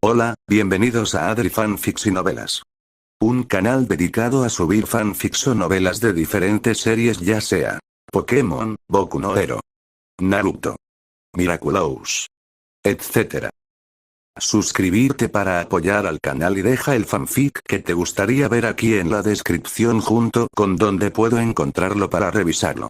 Hola, bienvenidos a Adri Fanfics y Novelas. Un canal dedicado a subir fanfics o novelas de diferentes series, ya sea Pokémon, Boku no Hero, Naruto, Miraculous, etc. Suscribirte para apoyar al canal y deja el fanfic que te gustaría ver aquí en la descripción junto con donde puedo encontrarlo para revisarlo.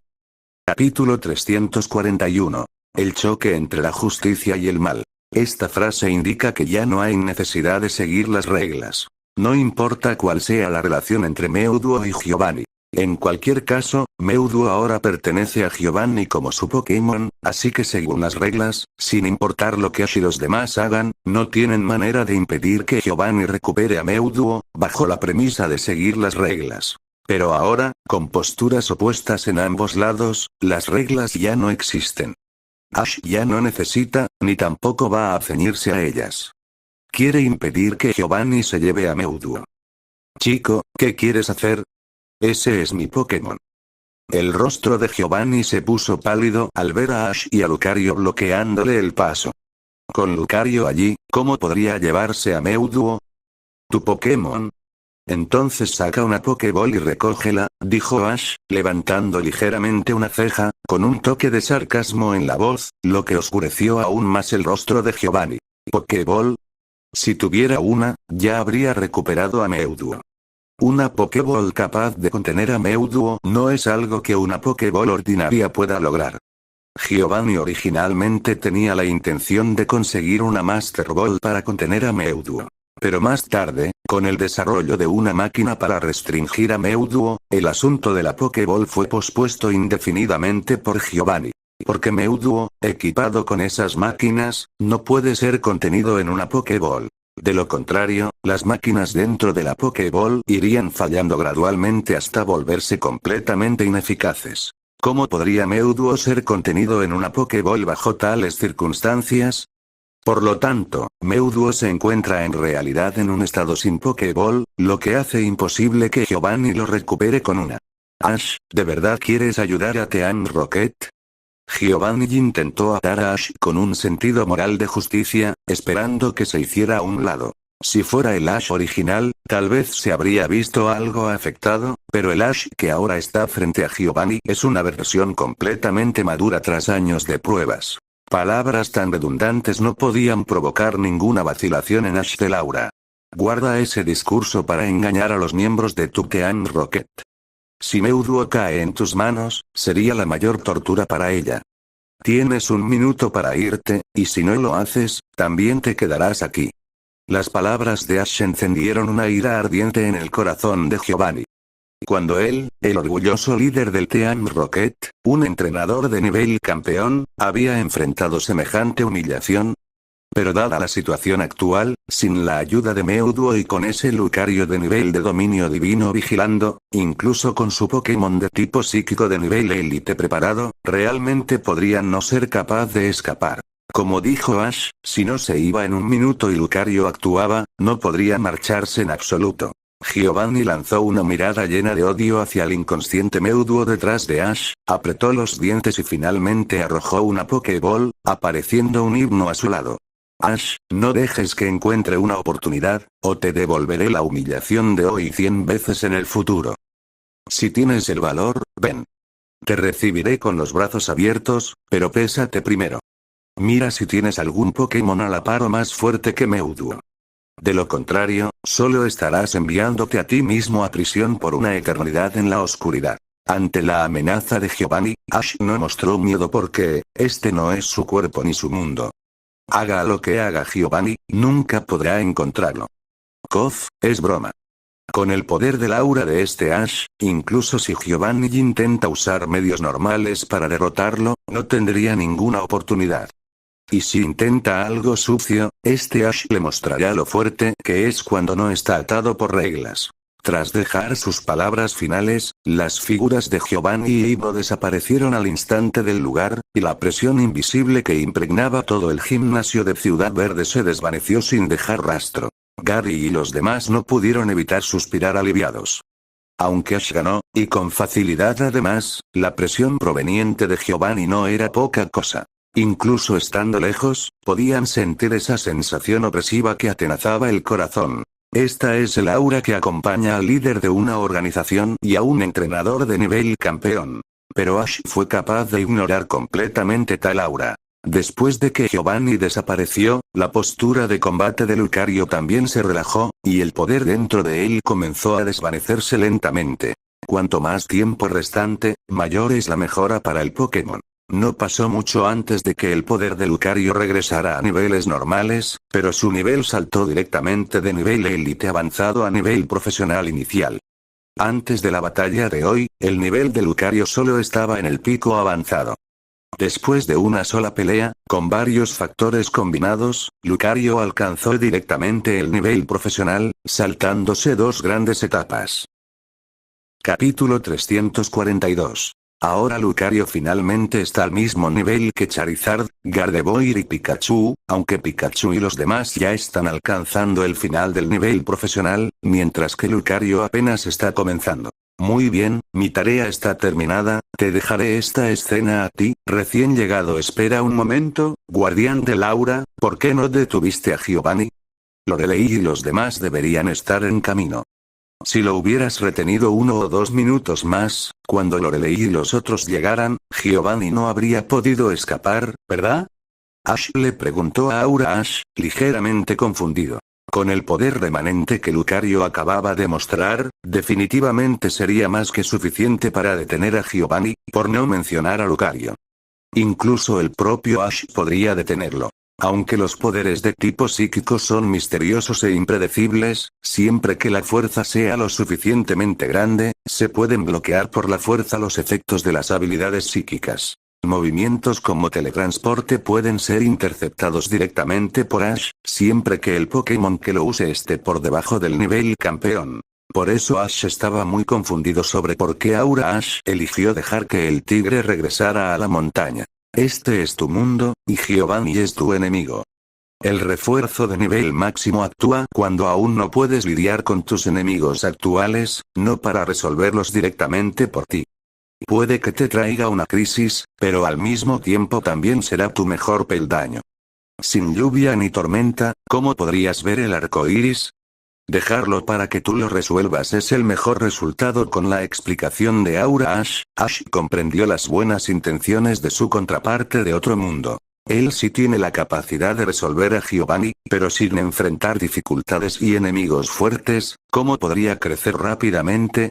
Capítulo 341. El choque entre la justicia y el mal. Esta frase indica que ya no hay necesidad de seguir las reglas. No importa cuál sea la relación entre Mewtwo y Giovanni. En cualquier caso, Mewtwo ahora pertenece a Giovanni como su Pokémon, así que según las reglas, sin importar lo que Ash y los demás hagan, no tienen manera de impedir que Giovanni recupere a Mewtwo, bajo la premisa de seguir las reglas. Pero ahora, con posturas opuestas en ambos lados, las reglas ya no existen. Ash ya no necesita, ni tampoco va a ceñirse a ellas. Quiere impedir que Giovanni se lleve a Mewtwo. Chico, ¿qué quieres hacer? Ese es mi Pokémon. El rostro de Giovanni se puso pálido al ver a Ash y a Lucario bloqueándole el paso. Con Lucario allí, ¿cómo podría llevarse a Mewtwo? ¿Tu Pokémon? Entonces saca una Pokéball y recógela, dijo Ash, levantando ligeramente una ceja, con un toque de sarcasmo en la voz, lo que oscureció aún más el rostro de Giovanni. ¿Pokéball? Si tuviera una, ya habría recuperado a Mewtwo. Una Pokéball capaz de contener a Mewtwo no es algo que una Pokéball ordinaria pueda lograr. Giovanni originalmente tenía la intención de conseguir una Master Ball para contener a Mewtwo. Pero más tarde, con el desarrollo de una máquina para restringir a Mewtwo, el asunto de la Pokéball fue pospuesto indefinidamente por Giovanni. Porque Mewtwo, equipado con esas máquinas, no puede ser contenido en una Pokéball. De lo contrario, las máquinas dentro de la Pokéball irían fallando gradualmente hasta volverse completamente ineficaces. ¿Cómo podría Mewtwo ser contenido en una Pokéball bajo tales circunstancias? Por lo tanto, Mewtwo se encuentra en realidad en un estado sin Pokéball, lo que hace imposible que Giovanni lo recupere con una. Ash, ¿de verdad quieres ayudar a Team Rocket? Giovanni intentó atar a Ash con un sentido moral de justicia, esperando que se hiciera a un lado. Si fuera el Ash original, tal vez se habría visto algo afectado, pero el Ash que ahora está frente a Giovanni es una versión completamente madura tras años de pruebas. Palabras tan redundantes no podían provocar ninguna vacilación en Ash de Laura. Guarda ese discurso para engañar a los miembros de tu Team Rocket. Si Mewtwo cae en tus manos, sería la mayor tortura para ella. Tienes un minuto para irte, y si no lo haces, también te quedarás aquí. Las palabras de Ash encendieron una ira ardiente en el corazón de Giovanni. Cuando él, el orgulloso líder del Team Rocket, un entrenador de nivel campeón, había enfrentado semejante humillación. Pero dada la situación actual, sin la ayuda de Mewtwo y con ese Lucario de nivel de dominio divino vigilando, incluso con su Pokémon de tipo psíquico de nivel élite preparado, realmente podría no ser capaz de escapar. Como dijo Ash, si no se iba en un minuto y Lucario actuaba, no podría marcharse en absoluto. Giovanni lanzó una mirada llena de odio hacia el inconsciente Mewtwo detrás de Ash, apretó los dientes y finalmente arrojó una Pokéball, apareciendo un himno a su lado. Ash, no dejes que encuentre una oportunidad, o te devolveré la humillación de hoy 100 veces en el futuro. Si tienes el valor, ven. Te recibiré con los brazos abiertos, pero pésate primero. Mira si tienes algún Pokémon a la par o más fuerte que Mewtwo. De lo contrario, solo estarás enviándote a ti mismo a prisión por una eternidad en la oscuridad. Ante la amenaza de Giovanni, Ash no mostró miedo porque, este no es su cuerpo ni su mundo. Haga lo que haga Giovanni, nunca podrá encontrarlo. Kof, es broma. Con el poder del aura de este Ash, incluso si Giovanni intenta usar medios normales para derrotarlo, no tendría ninguna oportunidad. Y si intenta algo sucio, este Ash le mostrará lo fuerte que es cuando no está atado por reglas. Tras dejar sus palabras finales, las figuras de Giovanni y Ivo desaparecieron al instante del lugar, y la presión invisible que impregnaba todo el gimnasio de Ciudad Verde se desvaneció sin dejar rastro. Gary y los demás no pudieron evitar suspirar aliviados. Aunque Ash ganó, y con facilidad además, la presión proveniente de Giovanni no era poca cosa. Incluso estando lejos, podían sentir esa sensación opresiva que atenazaba el corazón. Esta es el aura que acompaña al líder de una organización y a un entrenador de nivel campeón. Pero Ash fue capaz de ignorar completamente tal aura. Después de que Giovanni desapareció, la postura de combate de Lucario también se relajó, y el poder dentro de él comenzó a desvanecerse lentamente. Cuanto más tiempo restante, mayor es la mejora para el Pokémon. No pasó mucho antes de que el poder de Lucario regresara a niveles normales, pero su nivel saltó directamente de nivel élite avanzado a nivel profesional inicial. Antes de la batalla de hoy, el nivel de Lucario solo estaba en el pico avanzado. Después de una sola pelea, con varios factores combinados, Lucario alcanzó directamente el nivel profesional, saltándose dos grandes etapas. Capítulo 342. Ahora Lucario finalmente está al mismo nivel que Charizard, Gardevoir y Pikachu, aunque Pikachu y los demás ya están alcanzando el final del nivel profesional, mientras que Lucario apenas está comenzando. Muy bien, mi tarea está terminada, te dejaré esta escena a ti, recién llegado. Espera un momento, guardián del aura, ¿por qué no detuviste a Giovanni? Lorelei y los demás deberían estar en camino. Si lo hubieras retenido 1 o 2 minutos más, cuando Lorelei y los otros llegaran, Giovanni no habría podido escapar, ¿verdad? Ash le preguntó a Aura Ash, ligeramente confundido. Con el poder remanente que Lucario acababa de mostrar, definitivamente sería más que suficiente para detener a Giovanni, por no mencionar a Lucario. Incluso el propio Ash podría detenerlo. Aunque los poderes de tipo psíquico son misteriosos e impredecibles, siempre que la fuerza sea lo suficientemente grande, se pueden bloquear por la fuerza los efectos de las habilidades psíquicas. Movimientos como teletransporte pueden ser interceptados directamente por Ash, siempre que el Pokémon que lo use esté por debajo del nivel campeón. Por eso Ash estaba muy confundido sobre por qué Aura Ash eligió dejar que el tigre regresara a la montaña. Este es tu mundo, y Giovanni es tu enemigo. El refuerzo de nivel máximo actúa cuando aún no puedes lidiar con tus enemigos actuales, no para resolverlos directamente por ti. Puede que te traiga una crisis, pero al mismo tiempo también será tu mejor peldaño. Sin lluvia ni tormenta, ¿cómo podrías ver el arco iris? Dejarlo para que tú lo resuelvas es el mejor resultado. Con la explicación de Aura Ash, Ash comprendió las buenas intenciones de su contraparte de otro mundo. Él sí tiene la capacidad de resolver a Giovanni, pero sin enfrentar dificultades y enemigos fuertes, ¿cómo podría crecer rápidamente?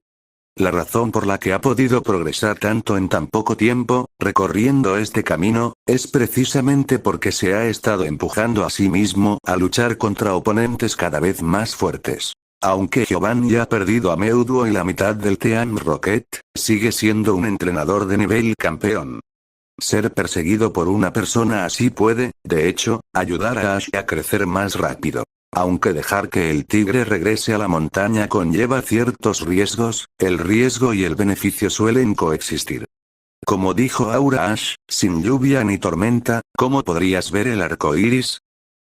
La razón por la que ha podido progresar tanto en tan poco tiempo, recorriendo este camino, es precisamente porque se ha estado empujando a sí mismo a luchar contra oponentes cada vez más fuertes. Aunque Giovanni ha perdido a Mewtwo y la mitad del Team Rocket, sigue siendo un entrenador de nivel campeón. Ser perseguido por una persona así puede, de hecho, ayudar a Ash a crecer más rápido. Aunque dejar que el tigre regrese a la montaña conlleva ciertos riesgos, el riesgo y el beneficio suelen coexistir. Como dijo Aura Ash, sin lluvia ni tormenta, ¿cómo podrías ver el arco iris?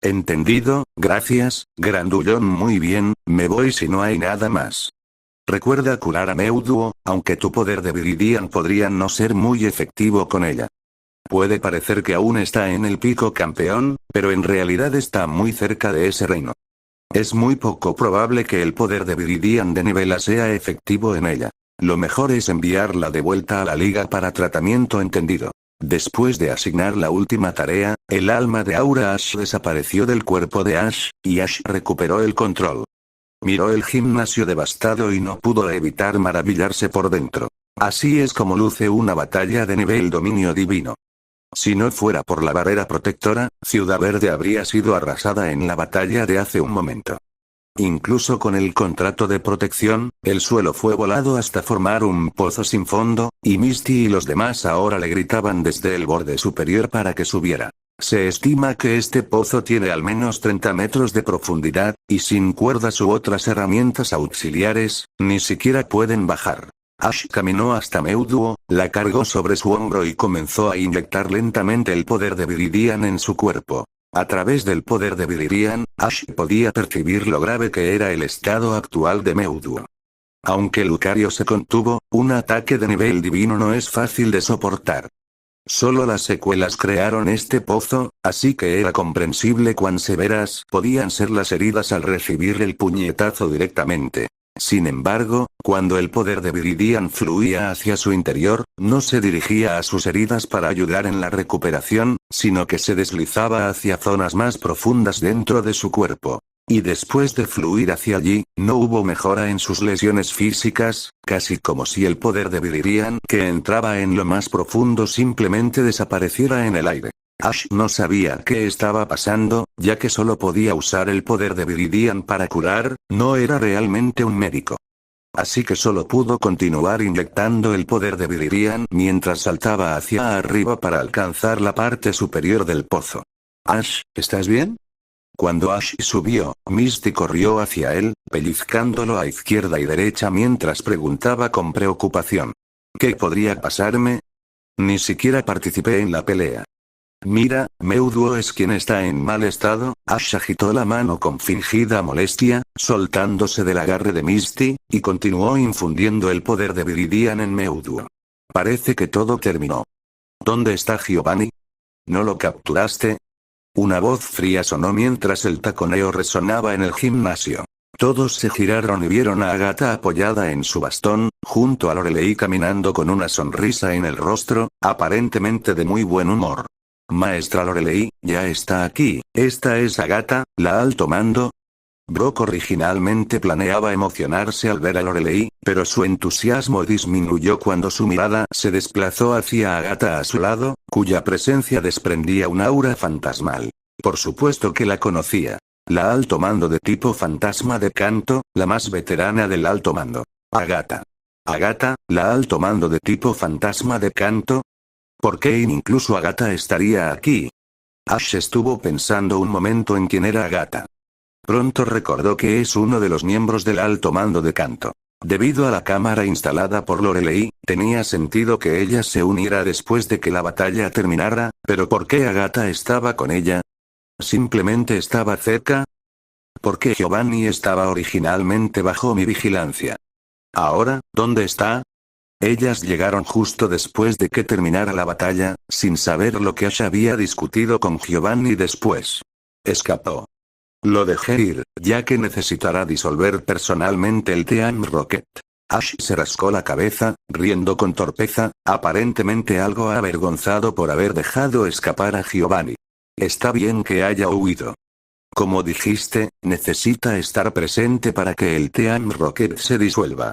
Entendido, gracias, grandullón. Muy bien, me voy si no hay nada más. Recuerda curar a Mewtwo, aunque tu poder de Viridian podría no ser muy efectivo con ella. Puede parecer que aún está en el pico campeón, pero en realidad está muy cerca de ese reino. Es muy poco probable que el poder de Viridian de nivel A sea efectivo en ella. Lo mejor es enviarla de vuelta a la liga para tratamiento. Entendido. Después de asignar la última tarea, el alma de Aura Ash desapareció del cuerpo de Ash, y Ash recuperó el control. Miró el gimnasio devastado y no pudo evitar maravillarse por dentro. Así es como luce una batalla de nivel dominio divino. Si no fuera por la barrera protectora, Ciudad Verde habría sido arrasada en la batalla de hace un momento. Incluso con el contrato de protección, el suelo fue volado hasta formar un pozo sin fondo, y Misty y los demás ahora le gritaban desde el borde superior para que subiera. Se estima que este pozo tiene al menos 30 metros de profundidad, y sin cuerdas u otras herramientas auxiliares, ni siquiera pueden bajar. Ash caminó hasta Mewtwo, la cargó sobre su hombro y comenzó a inyectar lentamente el poder de Viridian en su cuerpo. A través del poder de Viridian, Ash podía percibir lo grave que era el estado actual de Mewtwo. Aunque Lucario se contuvo, un ataque de nivel divino no es fácil de soportar. Solo las secuelas crearon este pozo, así que era comprensible cuán severas podían ser las heridas al recibir el puñetazo directamente. Sin embargo, cuando el poder de Viridian fluía hacia su interior, no se dirigía a sus heridas para ayudar en la recuperación, sino que se deslizaba hacia zonas más profundas dentro de su cuerpo. Y después de fluir hacia allí, no hubo mejora en sus lesiones físicas, casi como si el poder de Viridian que entraba en lo más profundo simplemente desapareciera en el aire. Ash no sabía qué estaba pasando, ya que solo podía usar el poder de Viridian para curar, no era realmente un médico. Así que solo pudo continuar inyectando el poder de Viridian mientras saltaba hacia arriba para alcanzar la parte superior del pozo. Ash, ¿estás bien? Cuando Ash subió, Misty corrió hacia él, pellizcándolo a izquierda y derecha mientras preguntaba con preocupación. ¿Qué podría pasarme? Ni siquiera participé en la pelea. Mira, Meuduo es quien está en mal estado. Ash agitó la mano con fingida molestia, soltándose del agarre de Misty, y continuó infundiendo el poder de Viridian en Meuduo. Parece que todo terminó. ¿Dónde está Giovanni? ¿No lo capturaste? Una voz fría sonó mientras el taconeo resonaba en el gimnasio. Todos se giraron y vieron a Agatha apoyada en su bastón, junto a Lorelei caminando con una sonrisa en el rostro, aparentemente de muy buen humor. Maestra Lorelei, ya está aquí. ¿Esta es Agatha, la alto mando? Brock originalmente planeaba emocionarse al ver a Lorelei, pero su entusiasmo disminuyó cuando su mirada se desplazó hacia Agatha a su lado, cuya presencia desprendía un aura fantasmal. Por supuesto que la conocía. La alto mando de tipo fantasma de Kanto, la más veterana del alto mando. Agatha. Agatha, la alto mando de tipo fantasma de Kanto. ¿Por qué incluso Agatha estaría aquí? Ash estuvo pensando un momento en quién era Agatha. Pronto recordó que es uno de los miembros del alto mando de Kanto. Debido a la cámara instalada por Lorelei, tenía sentido que ella se uniera después de que la batalla terminara, pero ¿por qué Agatha estaba con ella? ¿Simplemente estaba cerca? ¿Por qué Giovanni estaba originalmente bajo mi vigilancia? Ahora, ¿dónde está? Ellas llegaron justo después de que terminara la batalla, sin saber lo que Ash había discutido con Giovanni después. Escapó. Lo dejé ir, ya que necesitará disolver personalmente el Team Rocket. Ash se rascó la cabeza, riendo con torpeza, aparentemente algo avergonzado por haber dejado escapar a Giovanni. Está bien que haya huido. Como dijiste, necesita estar presente para que el Team Rocket se disuelva.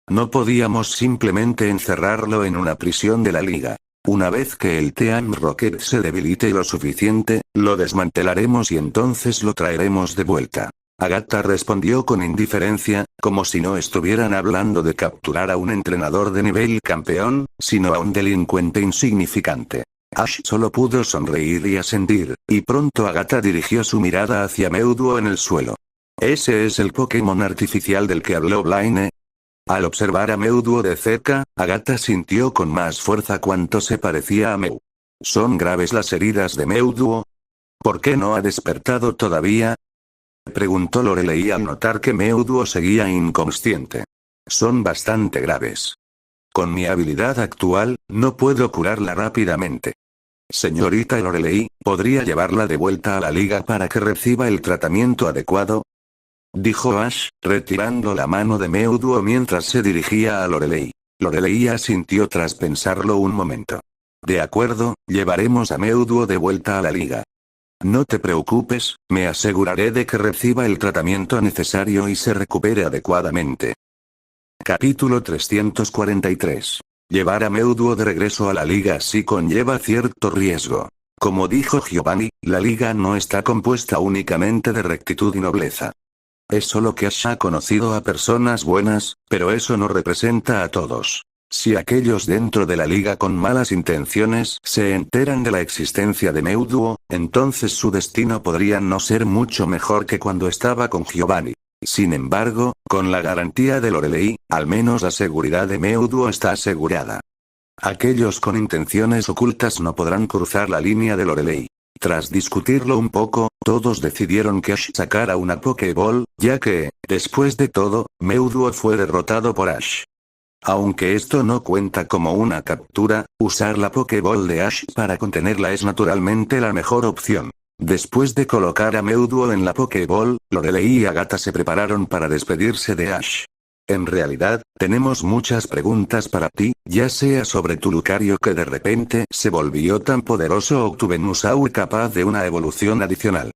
No podíamos simplemente encerrarlo en una prisión de la Liga. Una vez que el Team Rocket se debilite lo suficiente, lo desmantelaremos y entonces lo traeremos de vuelta. Agatha respondió con indiferencia, como si no estuvieran hablando de capturar a un entrenador de nivel campeón, sino a un delincuente insignificante. Ash solo pudo sonreír y asentir, y pronto Agatha dirigió su mirada hacia Meuduo en el suelo. ¿Ese es el Pokémon artificial del que habló Blaine? Al observar a Meuduo de cerca, Agatha sintió con más fuerza cuánto se parecía a Meu. ¿Son graves las heridas de Meuduo? ¿Por qué no ha despertado todavía? Preguntó Lorelei al notar que Meuduo seguía inconsciente. Son bastante graves. Con mi habilidad actual, no puedo curarla rápidamente. Señorita Lorelei, ¿podría llevarla de vuelta a la liga para que reciba el tratamiento adecuado? Dijo Ash, retirando la mano de Meuduo mientras se dirigía a Lorelei. Lorelei asintió tras pensarlo un momento. De acuerdo, llevaremos a Meuduo de vuelta a la liga. No te preocupes, me aseguraré de que reciba el tratamiento necesario y se recupere adecuadamente. Capítulo 343. Llevar a Meuduo de regreso a la liga sí conlleva cierto riesgo. Como dijo Giovanni, la liga no está compuesta únicamente de rectitud y nobleza. Es solo que Ash ha conocido a personas buenas, pero eso no representa a todos. Si aquellos dentro de la liga con malas intenciones se enteran de la existencia de Meuduo, entonces su destino podría no ser mucho mejor que cuando estaba con Giovanni. Sin embargo, con la garantía de Lorelei, al menos la seguridad de Meuduo está asegurada. Aquellos con intenciones ocultas no podrán cruzar la línea de Lorelei. Tras discutirlo un poco, todos decidieron que Ash sacara una Pokéball, ya que, después de todo, Meuduo fue derrotado por Ash. Aunque esto no cuenta como una captura, usar la Pokéball de Ash para contenerla es naturalmente la mejor opción. Después de colocar a Mewtwo en la Pokéball, Lorelei y Agatha se prepararon para despedirse de Ash. En realidad, tenemos muchas preguntas para ti, ya sea sobre tu Lucario que de repente se volvió tan poderoso o tu Venusaur capaz de una evolución adicional.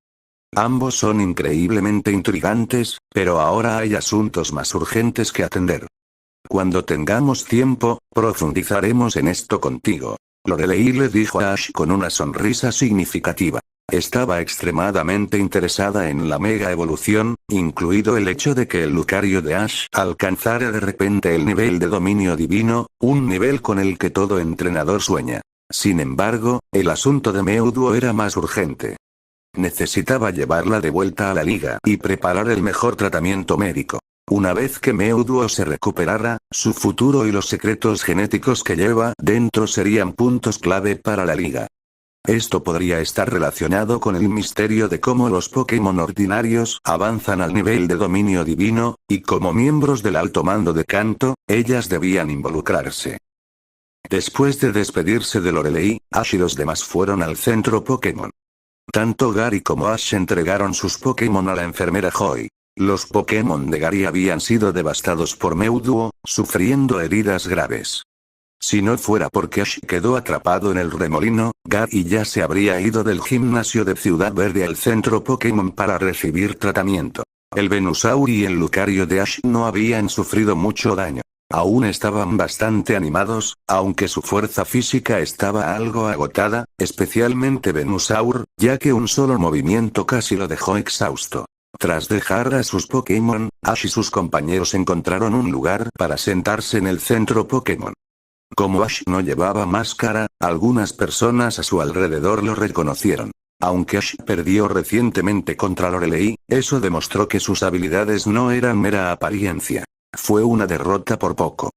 Ambos son increíblemente intrigantes, pero ahora hay asuntos más urgentes que atender. Cuando tengamos tiempo, profundizaremos en esto contigo. Lorelei le dijo a Ash con una sonrisa significativa. Estaba extremadamente interesada en la mega evolución, incluido el hecho de que el Lucario de Ash alcanzara de repente el nivel de dominio divino, un nivel con el que todo entrenador sueña. Sin embargo, el asunto de Mewtwo era más urgente. Necesitaba llevarla de vuelta a la liga y preparar el mejor tratamiento médico. Una vez que Mewtwo se recuperara, su futuro y los secretos genéticos que lleva dentro serían puntos clave para la liga. Esto podría estar relacionado con el misterio de cómo los Pokémon ordinarios avanzan al nivel de dominio divino, y como miembros del alto mando de Kanto, ellas debían involucrarse. Después de despedirse de Lorelei, Ash y los demás fueron al centro Pokémon. Tanto Gary como Ash entregaron sus Pokémon a la enfermera Joy. Los Pokémon de Gary habían sido devastados por Mewtwo, sufriendo heridas graves. Si no fuera porque Ash quedó atrapado en el remolino, Gary ya se habría ido del gimnasio de Ciudad Verde al centro Pokémon para recibir tratamiento. El Venusaur y el Lucario de Ash no habían sufrido mucho daño. Aún estaban bastante animados, aunque su fuerza física estaba algo agotada, especialmente Venusaur, ya que un solo movimiento casi lo dejó exhausto. Tras dejar a sus Pokémon, Ash y sus compañeros encontraron un lugar para sentarse en el centro Pokémon. Como Ash no llevaba máscara, algunas personas a su alrededor lo reconocieron. Aunque Ash perdió recientemente contra Lorelei, eso demostró que sus habilidades no eran mera apariencia. Fue una derrota por poco.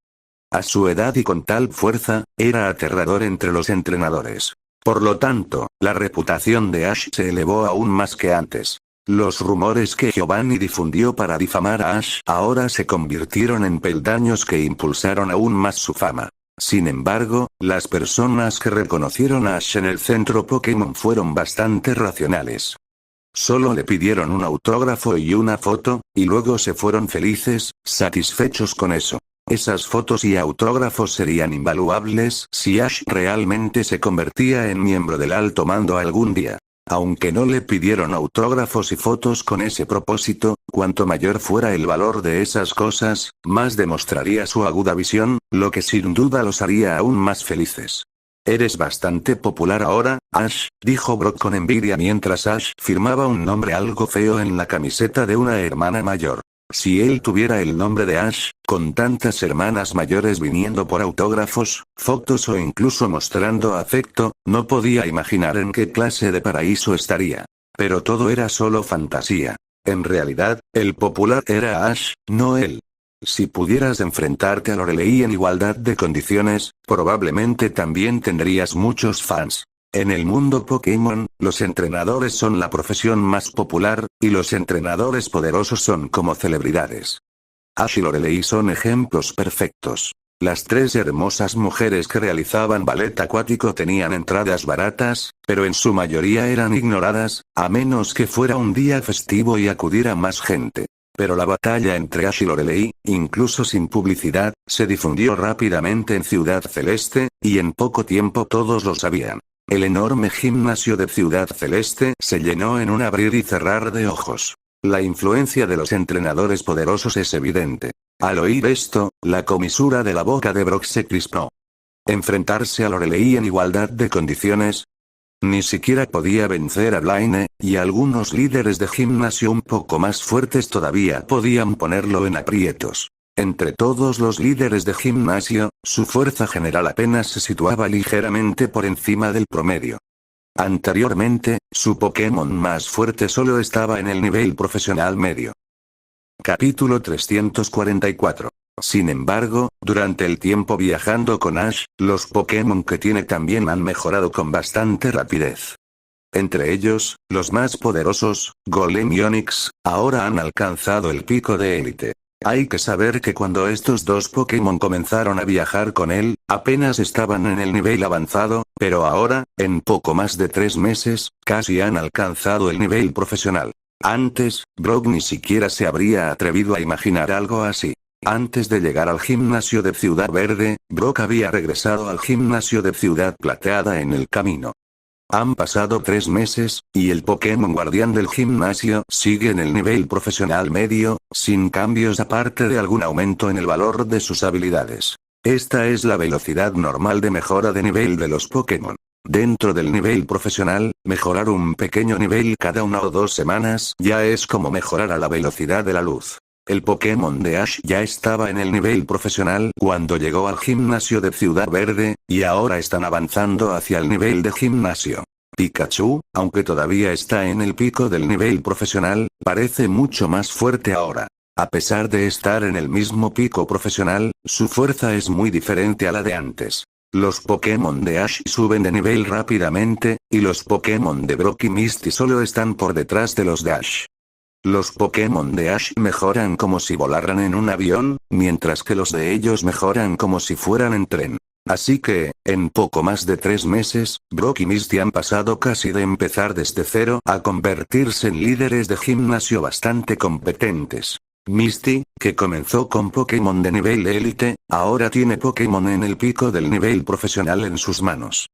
A su edad y con tal fuerza, era aterrador entre los entrenadores. Por lo tanto, la reputación de Ash se elevó aún más que antes. Los rumores que Giovanni difundió para difamar a Ash ahora se convirtieron en peldaños que impulsaron aún más su fama. Sin embargo, las personas que reconocieron a Ash en el centro Pokémon fueron bastante racionales. Solo le pidieron un autógrafo y una foto, y luego se fueron felices, satisfechos con eso. Esas fotos y autógrafos serían invaluables si Ash realmente se convertía en miembro del alto mando algún día. Aunque no le pidieron autógrafos y fotos con ese propósito, cuanto mayor fuera el valor de esas cosas, más demostraría su aguda visión, lo que sin duda los haría aún más felices. Eres bastante popular ahora, Ash, dijo Brock con envidia mientras Ash firmaba un nombre algo feo en la camiseta de una hermana mayor. Si él tuviera el nombre de Ash, con tantas hermanas mayores viniendo por autógrafos, fotos o incluso mostrando afecto, no podía imaginar en qué clase de paraíso estaría. Pero todo era solo fantasía. En realidad, el popular era Ash, no él. Si pudieras enfrentarte a Lorelei en igualdad de condiciones, probablemente también tendrías muchos fans. En el mundo Pokémon, los entrenadores son la profesión más popular, y los entrenadores poderosos son como celebridades. Ash y Lorelei son ejemplos perfectos. Las tres hermosas mujeres que realizaban ballet acuático tenían entradas baratas, pero en su mayoría eran ignoradas, a menos que fuera un día festivo y acudiera más gente. Pero la batalla entre Ash y Lorelei, incluso sin publicidad, se difundió rápidamente en Ciudad Celeste, y en poco tiempo todos lo sabían. El enorme gimnasio de Ciudad Celeste se llenó en un abrir y cerrar de ojos. La influencia de los entrenadores poderosos es evidente. Al oír esto, la comisura de la boca de Brock se crispó. ¿Enfrentarse a Lorelei en igualdad de condiciones? Ni siquiera podía vencer a Blaine, y algunos líderes de gimnasio un poco más fuertes todavía podían ponerlo en aprietos. Entre todos los líderes de gimnasio, su fuerza general apenas se situaba ligeramente por encima del promedio. Anteriormente, su Pokémon más fuerte solo estaba en el nivel profesional medio. Capítulo 344. Sin embargo, durante el tiempo viajando con Ash, los Pokémon que tiene también han mejorado con bastante rapidez. Entre ellos, los más poderosos, Golem y Onix, ahora han alcanzado el pico de élite. Hay que saber que cuando estos dos Pokémon comenzaron a viajar con él, apenas estaban en el nivel avanzado, pero ahora, en poco más de 3 meses, casi han alcanzado el nivel profesional. Antes, Brock ni siquiera se habría atrevido a imaginar algo así. Antes de llegar al gimnasio de Ciudad Verde, Brock había regresado al gimnasio de Ciudad Plateada en el camino. Han pasado 3 meses, y el Pokémon guardián del gimnasio sigue en el nivel profesional medio, sin cambios aparte de algún aumento en el valor de sus habilidades. Esta es la velocidad normal de mejora de nivel de los Pokémon. Dentro del nivel profesional, mejorar un pequeño nivel cada 1 o 2 semanas ya es como mejorar a la velocidad de la luz. El Pokémon de Ash ya estaba en el nivel profesional cuando llegó al gimnasio de Ciudad Verde, y ahora están avanzando hacia el nivel de gimnasio. Pikachu, aunque todavía está en el pico del nivel profesional, parece mucho más fuerte ahora. A pesar de estar en el mismo pico profesional, su fuerza es muy diferente a la de antes. Los Pokémon de Ash suben de nivel rápidamente, y los Pokémon de Brock y Misty solo están por detrás de los de Ash. Los Pokémon de Ash mejoran como si volaran en un avión, mientras que los de ellos mejoran como si fueran en tren. Así que, en poco más de 3 meses, Brock y Misty han pasado casi de empezar desde cero a convertirse en líderes de gimnasio bastante competentes. Misty, que comenzó con Pokémon de nivel élite, ahora tiene Pokémon en el pico del nivel profesional en sus manos.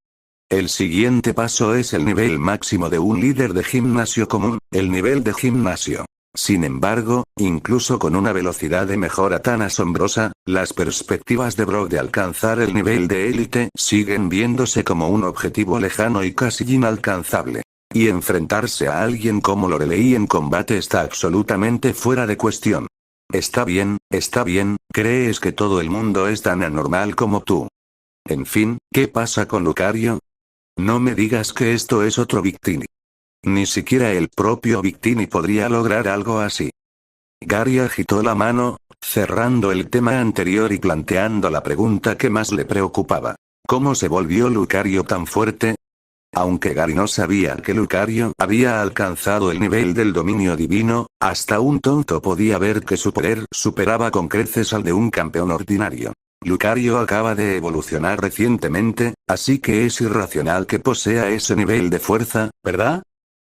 El siguiente paso es el nivel máximo de un líder de gimnasio común, el nivel de gimnasio. Sin embargo, incluso con una velocidad de mejora tan asombrosa, las perspectivas de Brock de alcanzar el nivel de élite siguen viéndose como un objetivo lejano y casi inalcanzable. Y enfrentarse a alguien como Lorelei en combate está absolutamente fuera de cuestión. Está bien, crees que todo el mundo es tan anormal como tú. En fin, ¿qué pasa con Lucario? No me digas que esto es otro Victini. Ni siquiera el propio Victini podría lograr algo así. Gary agitó la mano, cerrando el tema anterior y planteando la pregunta que más le preocupaba. ¿Cómo se volvió Lucario tan fuerte? Aunque Gary no sabía que Lucario había alcanzado el nivel del dominio divino, hasta un tonto podía ver que su poder superaba con creces al de un campeón ordinario. Lucario acaba de evolucionar recientemente, así que es irracional que posea ese nivel de fuerza, ¿verdad?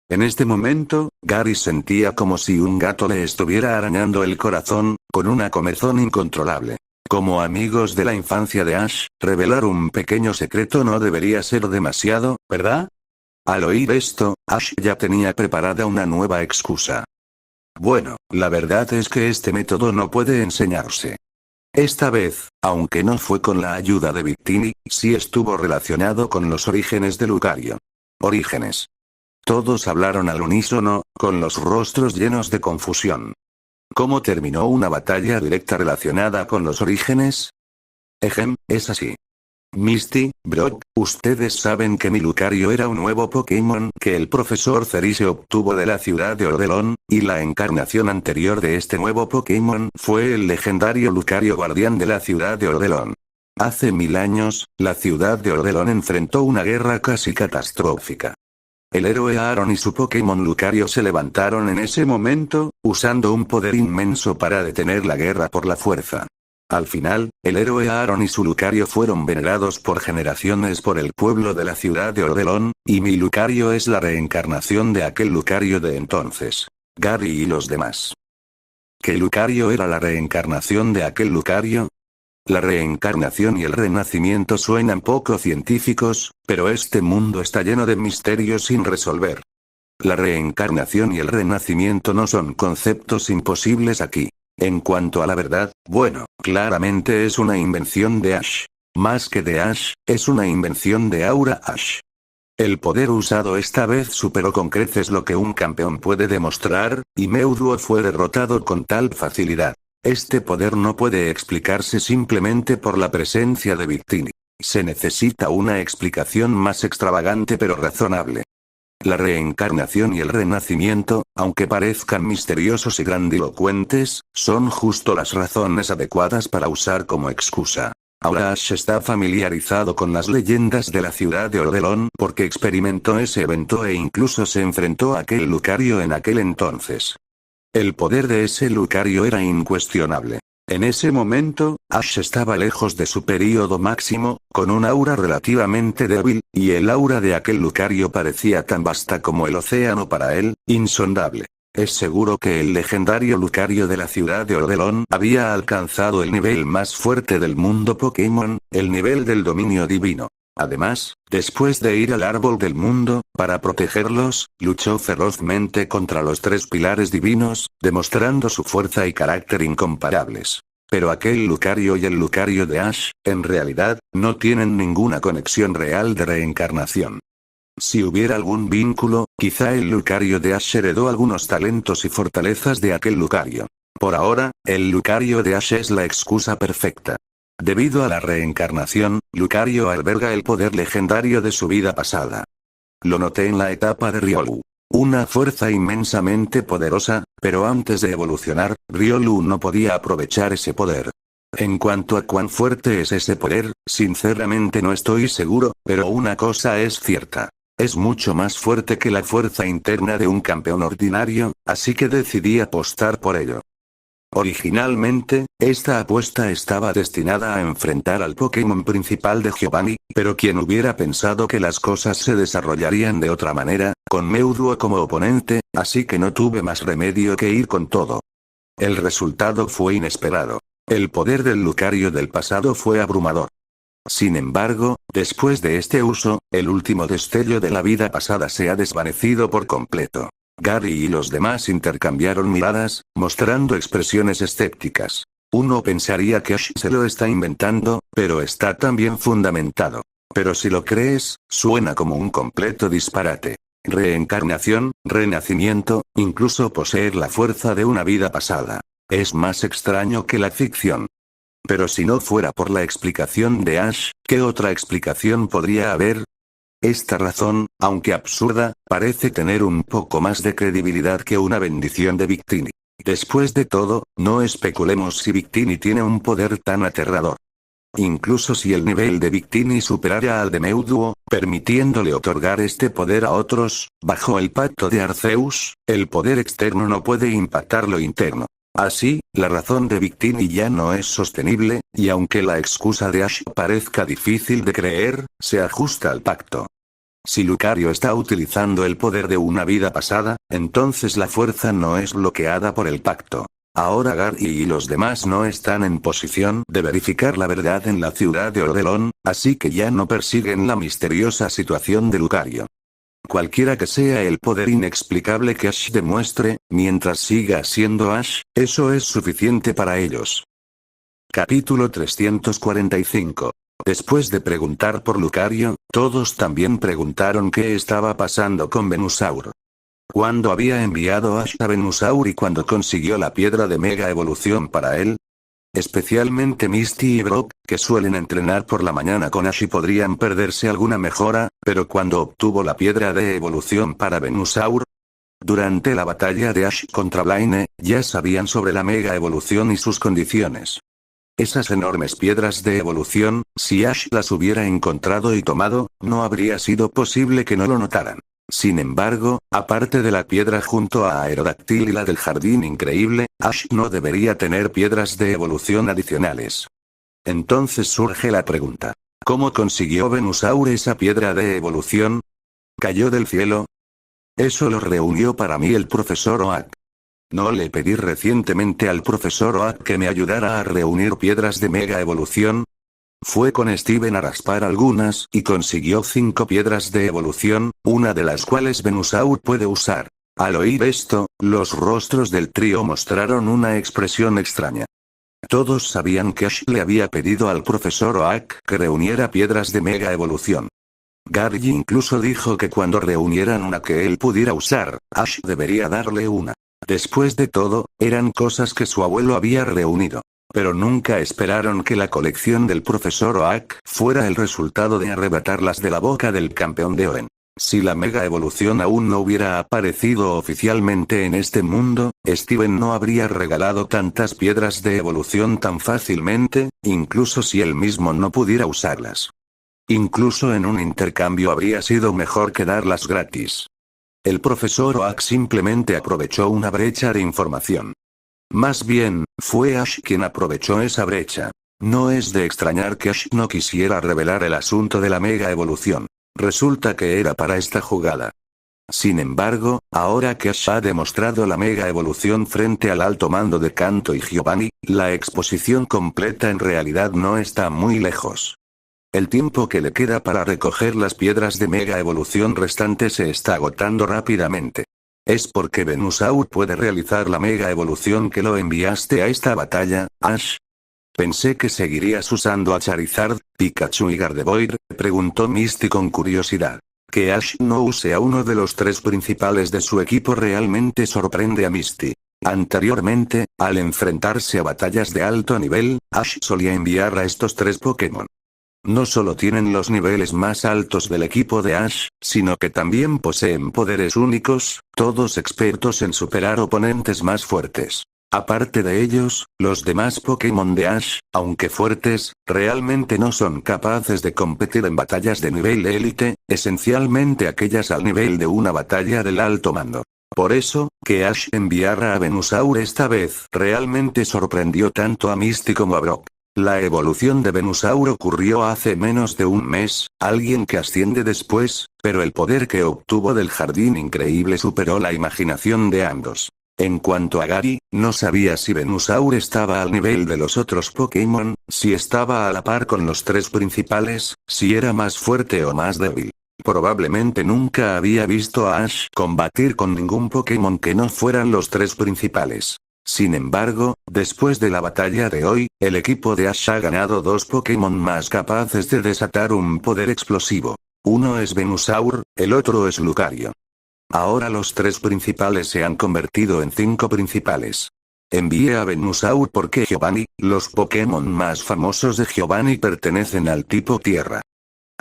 En este momento, Gary sentía como si un gato le estuviera arañando el corazón, con una comezón incontrolable. Como amigos de la infancia de Ash, revelar un pequeño secreto no debería ser demasiado, ¿verdad? Al oír esto, Ash ya tenía preparada una nueva excusa. Bueno, la verdad es que este método no puede enseñarse. Esta vez, aunque no fue con la ayuda de Victini, sí estuvo relacionado con los orígenes de Lucario. Orígenes. Todos hablaron al unísono, con los rostros llenos de confusión. ¿Cómo terminó una batalla directa relacionada con los orígenes? Es así. Misty, Brock, ustedes saben que mi Lucario era un nuevo Pokémon que el profesor Cerise obtuvo de la ciudad de Ordelon, y la encarnación anterior de este nuevo Pokémon fue el legendario Lucario guardián de la ciudad de Ordelon. Hace 1000 años, la ciudad de Ordelon enfrentó una guerra casi catastrófica. El héroe Aaron y su Pokémon Lucario se levantaron en ese momento, usando un poder inmenso para detener la guerra por la fuerza. Al final, el héroe Aaron y su Lucario fueron venerados por generaciones por el pueblo de la ciudad de Ordelon, y mi Lucario es la reencarnación de aquel Lucario de entonces. Gary y los demás. ¿Qué Lucario era la reencarnación de aquel Lucario? La reencarnación y el renacimiento suenan poco científicos, pero este mundo está lleno de misterios sin resolver. La reencarnación y el renacimiento no son conceptos imposibles aquí. En cuanto a la verdad, bueno, claramente es una invención de Ash. Más que de Ash, es una invención de Aura Ash. El poder usado esta vez superó con creces lo que un campeón puede demostrar, y Mewtwo fue derrotado con tal facilidad. Este poder no puede explicarse simplemente por la presencia de Victini. Se necesita una explicación más extravagante pero razonable. La reencarnación y el renacimiento, aunque parezcan misteriosos y grandilocuentes, son justo las razones adecuadas para usar como excusa. Ahora Ash está familiarizado con las leyendas de la ciudad de Ordelon porque experimentó ese evento e incluso se enfrentó a aquel Lucario en aquel entonces. El poder de ese Lucario era incuestionable. En ese momento, Ash estaba lejos de su período máximo, con un aura relativamente débil, y el aura de aquel Lucario parecía tan vasta como el océano para él, insondable. Es seguro que el legendario Lucario de la ciudad de Odelon había alcanzado el nivel más fuerte del mundo Pokémon, el nivel del dominio divino. Además, después de ir al árbol del mundo, para protegerlos, luchó ferozmente contra los tres pilares divinos, demostrando su fuerza y carácter incomparables. Pero aquel Lucario y el Lucario de Ash, en realidad, no tienen ninguna conexión real de reencarnación. Si hubiera algún vínculo, quizá el Lucario de Ash heredó algunos talentos y fortalezas de aquel Lucario. Por ahora, el Lucario de Ash es la excusa perfecta. Debido a la reencarnación, Lucario alberga el poder legendario de su vida pasada. Lo noté en la etapa de Riolu. Una fuerza inmensamente poderosa, pero antes de evolucionar, Riolu no podía aprovechar ese poder. En cuanto a cuán fuerte es ese poder, sinceramente no estoy seguro, pero una cosa es cierta. Es mucho más fuerte que la fuerza interna de un campeón ordinario, así que decidí apostar por ello. Originalmente, esta apuesta estaba destinada a enfrentar al Pokémon principal de Giovanni, pero quien hubiera pensado que las cosas se desarrollarían de otra manera, con Mewtwo como oponente, así que no tuve más remedio que ir con todo. El resultado fue inesperado. El poder del Lucario del pasado fue abrumador. Sin embargo, después de este uso, el último destello de la vida pasada se ha desvanecido por completo. Gary y los demás intercambiaron miradas, mostrando expresiones escépticas. Uno pensaría que Ash se lo está inventando, pero está también fundamentado. Pero si lo crees, suena como un completo disparate. Reencarnación, renacimiento, incluso poseer la fuerza de una vida pasada. Es más extraño que la ficción. Pero si no fuera por la explicación de Ash, ¿qué otra explicación podría haber? Esta razón, aunque absurda, parece tener un poco más de credibilidad que una bendición de Victini. Después de todo, no especulemos si Victini tiene un poder tan aterrador. Incluso si el nivel de Victini superara al de Mewtwo, permitiéndole otorgar este poder a otros, bajo el pacto de Arceus, el poder externo no puede impactar lo interno. Así, la razón de Victini ya no es sostenible, y aunque la excusa de Ash parezca difícil de creer, se ajusta al pacto. Si Lucario está utilizando el poder de una vida pasada, entonces la fuerza no es bloqueada por el pacto. Ahora Gary y los demás no están en posición de verificar la verdad en la ciudad de Odelon, así que ya no persiguen la misteriosa situación de Lucario. Cualquiera que sea el poder inexplicable que Ash demuestre, mientras siga siendo Ash, eso es suficiente para ellos. Capítulo 345. Después de preguntar por Lucario, todos también preguntaron qué estaba pasando con Venusaur. ¿Cuándo había enviado Ash a Venusaur y cuándo consiguió la piedra de mega evolución para él? Especialmente Misty y Brock, que suelen entrenar por la mañana con Ash y podrían perderse alguna mejora, pero cuando obtuvo la piedra de evolución para Venusaur. Durante la batalla de Ash contra Blaine, ya sabían sobre la mega evolución y sus condiciones. Esas enormes piedras de evolución, si Ash las hubiera encontrado y tomado, no habría sido posible que no lo notaran. Sin embargo, aparte de la piedra junto a Aerodactyl y la del jardín increíble, Ash no debería tener piedras de evolución adicionales. Entonces surge la pregunta: ¿cómo consiguió Venusaur esa piedra de evolución? ¿Cayó del cielo? Eso lo reunió para mí el profesor Oak. No le pedí recientemente al profesor Oak que me ayudara a reunir piedras de mega evolución. Fue con Steven a raspar algunas y consiguió 5 piedras de evolución, una de las cuales Venusaur puede usar. Al oír esto, los rostros del trío mostraron una expresión extraña. Todos sabían que Ash le había pedido al profesor Oak que reuniera piedras de mega evolución. Gary incluso dijo que cuando reunieran una que él pudiera usar, Ash debería darle una. Después de todo, eran cosas que su abuelo había reunido. Pero nunca esperaron que la colección del profesor Oak fuera el resultado de arrebatarlas de la boca del campeón de Oen. Si la mega evolución aún no hubiera aparecido oficialmente en este mundo, Steven no habría regalado tantas piedras de evolución tan fácilmente, incluso si él mismo no pudiera usarlas. Incluso en un intercambio habría sido mejor que darlas gratis. El profesor Oak simplemente aprovechó una brecha de información. Más bien, fue Ash quien aprovechó esa brecha. No es de extrañar que Ash no quisiera revelar el asunto de la mega evolución. Resulta que era para esta jugada. Sin embargo, ahora que Ash ha demostrado la mega evolución frente al alto mando de Kanto y Giovanni, la exposición completa en realidad no está muy lejos. El tiempo que le queda para recoger las piedras de mega evolución restantes se está agotando rápidamente. ¿Es porque Venusaur puede realizar la mega evolución que lo enviaste a esta batalla, Ash? Pensé que seguirías usando a Charizard, Pikachu y Gardevoir, preguntó Misty con curiosidad. Que Ash no use a uno de los tres principales de su equipo realmente sorprende a Misty. Anteriormente, al enfrentarse a batallas de alto nivel, Ash solía enviar a estos tres Pokémon. No solo tienen los niveles más altos del equipo de Ash, sino que también poseen poderes únicos, todos expertos en superar oponentes más fuertes. Aparte de ellos, los demás Pokémon de Ash, aunque fuertes, realmente no son capaces de competir en batallas de nivel élite, esencialmente aquellas al nivel de una batalla del alto mando. Por eso, que Ash enviara a Venusaur esta vez realmente sorprendió tanto a Misty como a Brock. La evolución de Venusaur ocurrió hace menos de un mes, alguien que asciende después, pero el poder que obtuvo del jardín increíble superó la imaginación de ambos. En cuanto a Gary, no sabía si Venusaur estaba al nivel de los otros Pokémon, si estaba a la par con los tres principales, si era más fuerte o más débil. Probablemente nunca había visto a Ash combatir con ningún Pokémon que no fueran los tres principales. Sin embargo, después de la batalla de hoy, el equipo de Ash ha ganado dos Pokémon más capaces de desatar un poder explosivo. Uno es Venusaur, el otro es Lucario. Ahora los tres principales se han convertido en 5 principales. Envié a Venusaur porque Giovanni, los Pokémon más famosos de Giovanni pertenecen al tipo Tierra.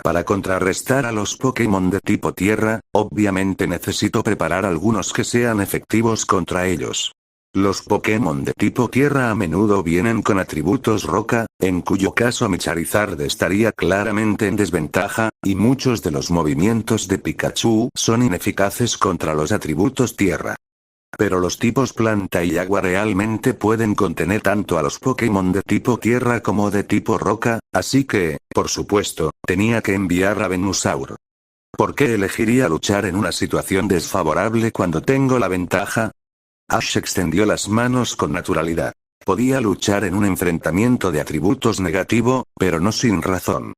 Para contrarrestar a los Pokémon de tipo Tierra, obviamente necesito preparar algunos que sean efectivos contra ellos. Los Pokémon de tipo Tierra a menudo vienen con atributos roca, en cuyo caso mi Charizard estaría claramente en desventaja, y muchos de los movimientos de Pikachu son ineficaces contra los atributos Tierra. Pero los tipos planta y agua realmente pueden contener tanto a los Pokémon de tipo Tierra como de tipo roca, así que, por supuesto, tenía que enviar a Venusaur. ¿Por qué elegiría luchar en una situación desfavorable cuando tengo la ventaja? Ash extendió las manos con naturalidad. Podía luchar en un enfrentamiento de atributos negativo, pero no sin razón.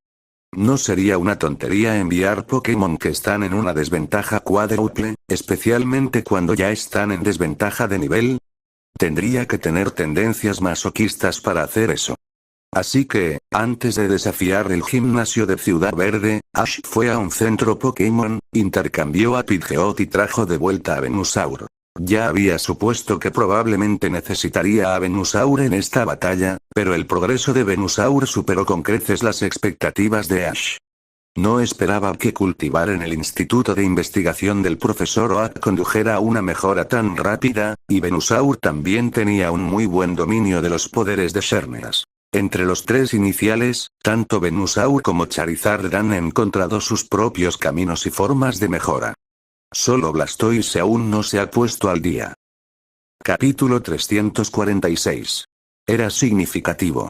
¿No sería una tontería enviar Pokémon que están en una desventaja cuádruple, especialmente cuando ya están en desventaja de nivel? Tendría que tener tendencias masoquistas para hacer eso. Así que, antes de desafiar el gimnasio de Ciudad Verde, Ash fue a un centro Pokémon, intercambió a Pidgeot y trajo de vuelta a Venusaur. Ya había supuesto que probablemente necesitaría a Venusaur en esta batalla, pero el progreso de Venusaur superó con creces las expectativas de Ash. No esperaba que cultivar en el Instituto de Investigación del profesor Oak condujera a una mejora tan rápida, y Venusaur también tenía un muy buen dominio de los poderes de Xerneas. Entre los tres iniciales, tanto Venusaur como Charizard han encontrado sus propios caminos y formas de mejora. Solo Blastoise aún no se ha puesto al día. Capítulo 346. Era significativo.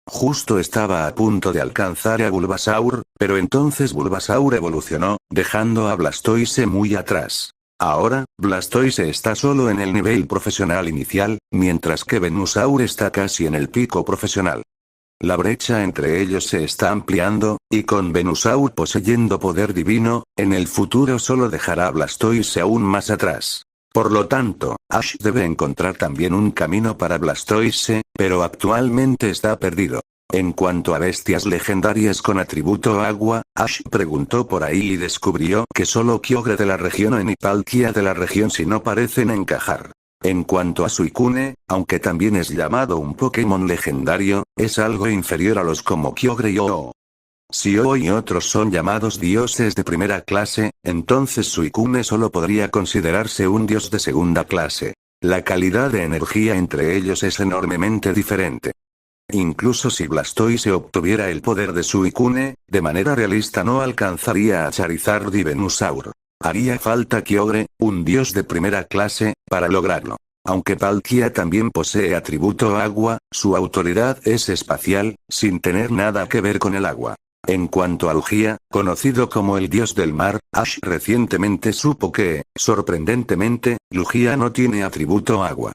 Justo estaba a punto de alcanzar a Bulbasaur, pero entonces Bulbasaur evolucionó, dejando a Blastoise muy atrás. Ahora, Blastoise está solo en el nivel profesional inicial, mientras que Venusaur está casi en el pico profesional. La brecha entre ellos se está ampliando, y con Venusaur poseyendo poder divino, en el futuro solo dejará a Blastoise aún más atrás. Por lo tanto, Ash debe encontrar también un camino para Blastoise, pero actualmente está perdido. En cuanto a bestias legendarias con atributo agua, Ash preguntó por ahí y descubrió que solo Kyogre de la región o Enipalkia de la región si no parecen encajar. En cuanto a Suicune, aunque también es llamado un Pokémon legendario, es algo inferior a los como Kyogre y O-Oh. Si O-Oh y otros son llamados dioses de primera clase, entonces Suicune solo podría considerarse un dios de segunda clase. La calidad de energía entre ellos es enormemente diferente. Incluso si Blastoise obtuviera el poder de Suicune, de manera realista no alcanzaría a Charizard y Venusaur. Haría falta Kyogre, un dios de primera clase, para lograrlo. Aunque Palkia también posee atributo agua, su autoridad es espacial, sin tener nada que ver con el agua. En cuanto a Lugia, conocido como el dios del mar, Ash recientemente supo que, sorprendentemente, Lugia no tiene atributo agua.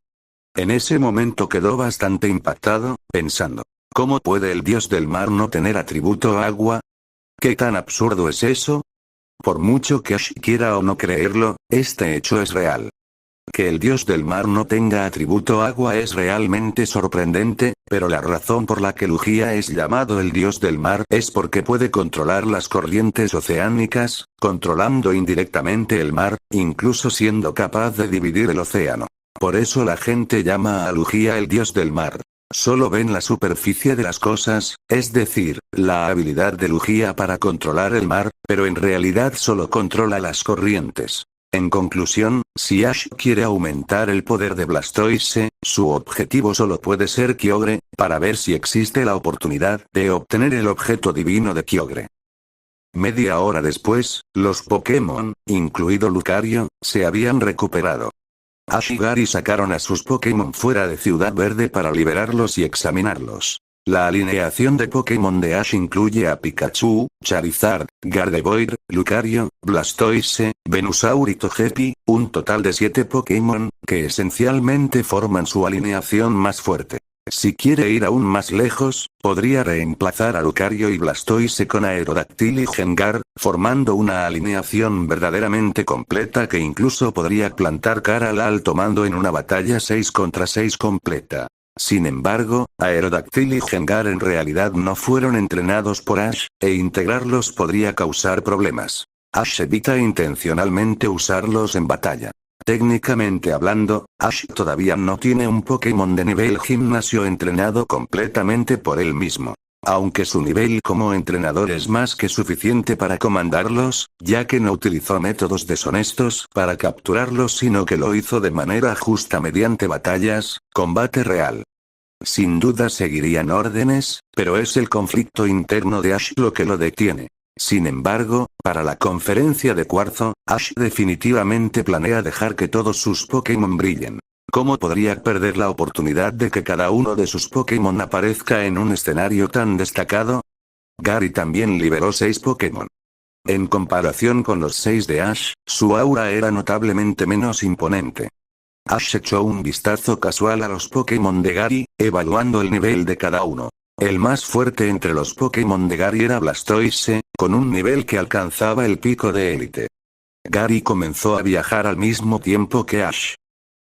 En ese momento quedó bastante impactado, pensando, ¿cómo puede el dios del mar no tener atributo agua? ¿Qué tan absurdo es eso? Por mucho que Ash quiera o no creerlo, este hecho es real. Que el dios del mar no tenga atributo agua es realmente sorprendente, pero la razón por la que Lugia es llamado el dios del mar es porque puede controlar las corrientes oceánicas, controlando indirectamente el mar, incluso siendo capaz de dividir el océano. Por eso la gente llama a Lugia el dios del mar. Solo ven la superficie de las cosas, es decir, la habilidad de Lugia para controlar el mar, pero en realidad solo controla las corrientes. En conclusión, si Ash quiere aumentar el poder de Blastoise, su objetivo solo puede ser Kyogre, para ver si existe la oportunidad de obtener el objeto divino de Kyogre. Media hora después, los Pokémon, incluido Lucario, se habían recuperado. Ash y Gary sacaron a sus Pokémon fuera de Ciudad Verde para liberarlos y examinarlos. La alineación de Pokémon de Ash incluye a Pikachu, Charizard, Gardevoir, Lucario, Blastoise, Venusaur y Togepi, un total de 7 Pokémon, que esencialmente forman su alineación más fuerte. Si quiere ir aún más lejos, podría reemplazar a Lucario y Blastoise con Aerodactyl y Gengar, formando una alineación verdaderamente completa que incluso podría plantar cara al alto mando en una batalla 6 contra 6 completa. Sin embargo, Aerodactyl y Gengar en realidad no fueron entrenados por Ash, e integrarlos podría causar problemas. Ash evita intencionalmente usarlos en batalla. Técnicamente hablando, Ash todavía no tiene un Pokémon de nivel gimnasio entrenado completamente por él mismo. Aunque su nivel como entrenador es más que suficiente para comandarlos, ya que no utilizó métodos deshonestos para capturarlos sino que lo hizo de manera justa mediante batallas, combate real. Sin duda seguirían órdenes, pero es el conflicto interno de Ash lo que lo detiene. Sin embargo, para la conferencia de Cuarzo, Ash definitivamente planea dejar que todos sus Pokémon brillen. ¿Cómo podría perder la oportunidad de que cada uno de sus Pokémon aparezca en un escenario tan destacado? Gary también liberó 6 Pokémon. En comparación con los 6 de Ash, su aura era notablemente menos imponente. Ash echó un vistazo casual a los Pokémon de Gary, evaluando el nivel de cada uno. El más fuerte entre los Pokémon de Gary era Blastoise, con un nivel que alcanzaba el pico de élite. Gary comenzó a viajar al mismo tiempo que Ash.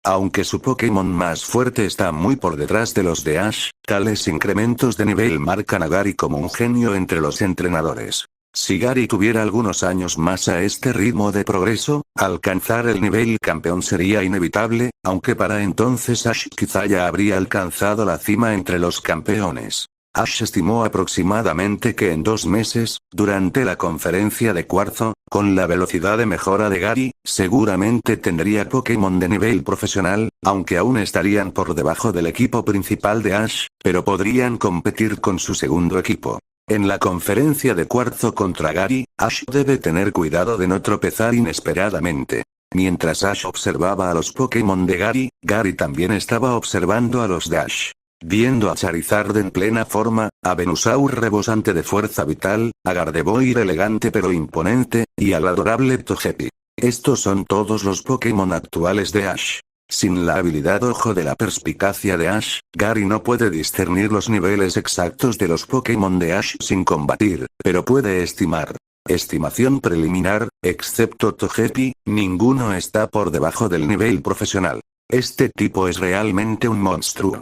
Aunque su Pokémon más fuerte está muy por detrás de los de Ash, tales incrementos de nivel marcan a Gary como un genio entre los entrenadores. Si Gary tuviera algunos años más a este ritmo de progreso, alcanzar el nivel campeón sería inevitable, aunque para entonces Ash quizá ya habría alcanzado la cima entre los campeones. Ash estimó aproximadamente que en 2 meses, durante la conferencia de Cuarzo, con la velocidad de mejora de Gary, seguramente tendría Pokémon de nivel profesional, aunque aún estarían por debajo del equipo principal de Ash, pero podrían competir con su segundo equipo. En la conferencia de Cuarzo contra Gary, Ash debe tener cuidado de no tropezar inesperadamente. Mientras Ash observaba a los Pokémon de Gary, Gary también estaba observando a los de Ash. Viendo a Charizard en plena forma, a Venusaur rebosante de fuerza vital, a Gardevoir elegante pero imponente, y al adorable Togepi. Estos son todos los Pokémon actuales de Ash. Sin la habilidad Ojo de la Perspicacia de Ash, Gary no puede discernir los niveles exactos de los Pokémon de Ash sin combatir, pero puede estimar. Estimación preliminar, excepto Togepi, ninguno está por debajo del nivel profesional. Este tipo es realmente un monstruo.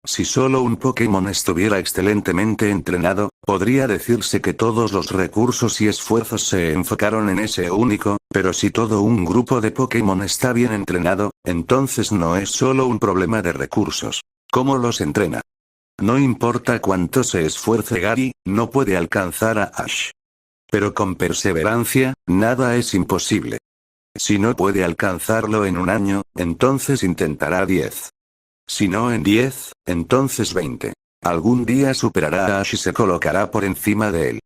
Si solo un Pokémon estuviera excelentemente entrenado, podría decirse que todos los recursos y esfuerzos se enfocaron en ese único, pero si todo un grupo de Pokémon está bien entrenado, entonces no es solo un problema de recursos. ¿Cómo los entrena? No importa cuánto se esfuerce Gary, no puede alcanzar a Ash. Pero con perseverancia, nada es imposible. Si no puede alcanzarlo en un año, entonces intentará 10. Si no en 10, entonces 20. Algún día superará a Ash y se colocará por encima de él.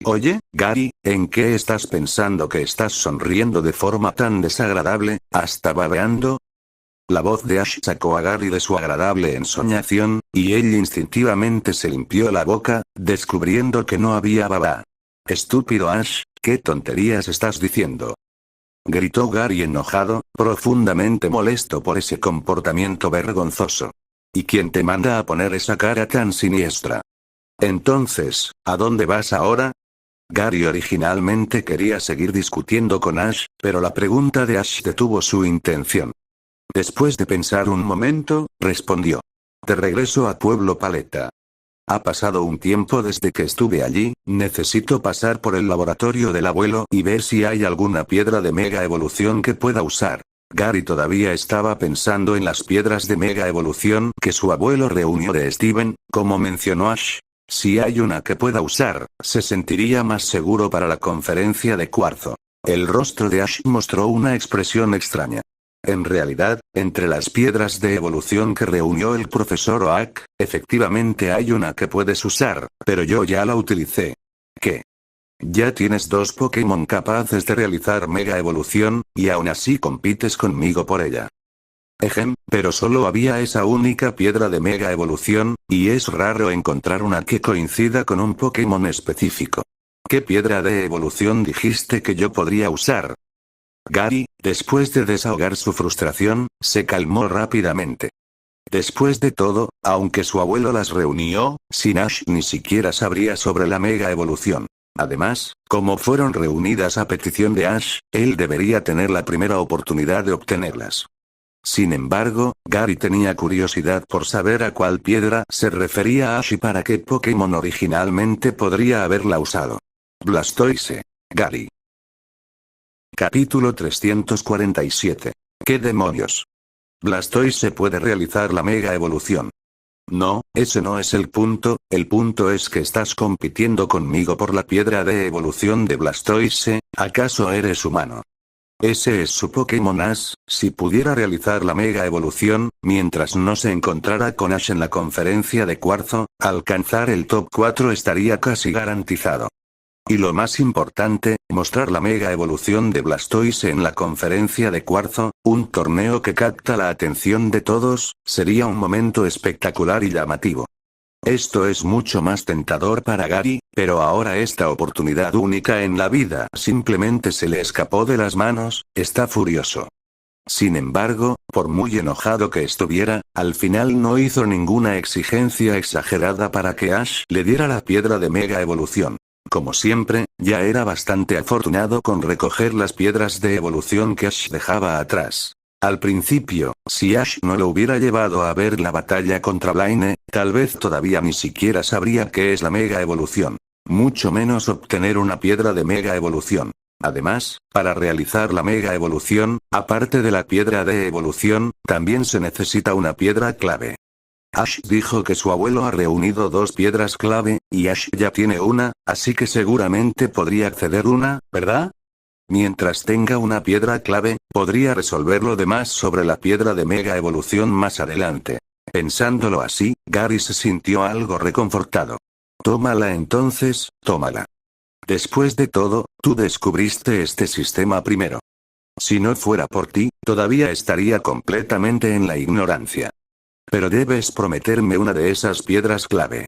Oye, Gary, ¿en qué estás pensando que estás sonriendo de forma tan desagradable, hasta babeando? La voz de Ash sacó a Gary de su agradable ensoñación, y él instintivamente se limpió la boca, descubriendo que no había baba. Estúpido Ash, ¿qué tonterías estás diciendo? Gritó Gary enojado, profundamente molesto por ese comportamiento vergonzoso. ¿Y quién te manda a poner esa cara tan siniestra? Entonces, ¿a dónde vas ahora? Gary originalmente quería seguir discutiendo con Ash, pero la pregunta de Ash detuvo su intención. Después de pensar un momento, respondió. Te regreso a Pueblo Paleta. Ha pasado un tiempo desde que estuve allí, necesito pasar por el laboratorio del abuelo y ver si hay alguna piedra de mega evolución que pueda usar. Gary todavía estaba pensando en las piedras de mega evolución que su abuelo reunió de Steven, como mencionó Ash. Si hay una que pueda usar, se sentiría más seguro para la conferencia de cuarzo. El rostro de Ash mostró una expresión extraña. En realidad, entre las piedras de evolución que reunió el profesor Oak, efectivamente hay una que puedes usar, pero yo ya la utilicé. ¿Qué? Ya tienes 2 Pokémon capaces de realizar mega evolución, y aún así compites conmigo por ella. Pero solo había esa única piedra de mega evolución, y es raro encontrar una que coincida con un Pokémon específico. ¿Qué piedra de evolución dijiste que yo podría usar? Gary, después de desahogar su frustración, se calmó rápidamente. Después de todo, aunque su abuelo las reunió, sin Ash ni siquiera sabría sobre la mega evolución. Además, como fueron reunidas a petición de Ash, él debería tener la primera oportunidad de obtenerlas. Sin embargo, Gary tenía curiosidad por saber a cuál piedra se refería Ash y para qué Pokémon originalmente podría haberla usado. Blastoise. Gary. Capítulo 347. ¿Qué demonios? Blastoise puede realizar la mega evolución. No, ese no es el punto es que estás compitiendo conmigo por la piedra de evolución de Blastoise, ¿acaso eres humano? Ese es su Pokémon Ash, si pudiera realizar la mega evolución, mientras no se encontrara con Ash en la conferencia de cuarzo, alcanzar el top 4 estaría casi garantizado. Y lo más importante, mostrar la mega evolución de Blastoise en la conferencia de cuarzo, un torneo que capta la atención de todos, sería un momento espectacular y llamativo. Esto es mucho más tentador para Gary, pero ahora esta oportunidad única en la vida simplemente se le escapó de las manos, está furioso. Sin embargo, por muy enojado que estuviera, al final no hizo ninguna exigencia exagerada para que Ash le diera la piedra de mega evolución. Como siempre, ya era bastante afortunado con recoger las piedras de evolución que Ash dejaba atrás. Al principio, si Ash no lo hubiera llevado a ver la batalla contra Blaine, tal vez todavía ni siquiera sabría qué es la mega evolución. Mucho menos obtener una piedra de mega evolución. Además, para realizar la mega evolución, aparte de la piedra de evolución, también se necesita una piedra clave. Ash dijo que su abuelo ha reunido 2 piedras clave, y Ash ya tiene una, así que seguramente podría acceder una, ¿verdad? Mientras tenga una piedra clave, podría resolver lo demás sobre la piedra de mega evolución más adelante. Pensándolo así, Gary se sintió algo reconfortado. Tómala entonces, tómala. Después de todo, tú descubriste este sistema primero. Si no fuera por ti, todavía estaría completamente en la ignorancia. Pero debes prometerme una de esas piedras clave.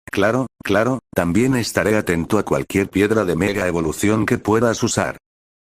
Claro, también estaré atento a cualquier piedra de mega evolución que puedas usar.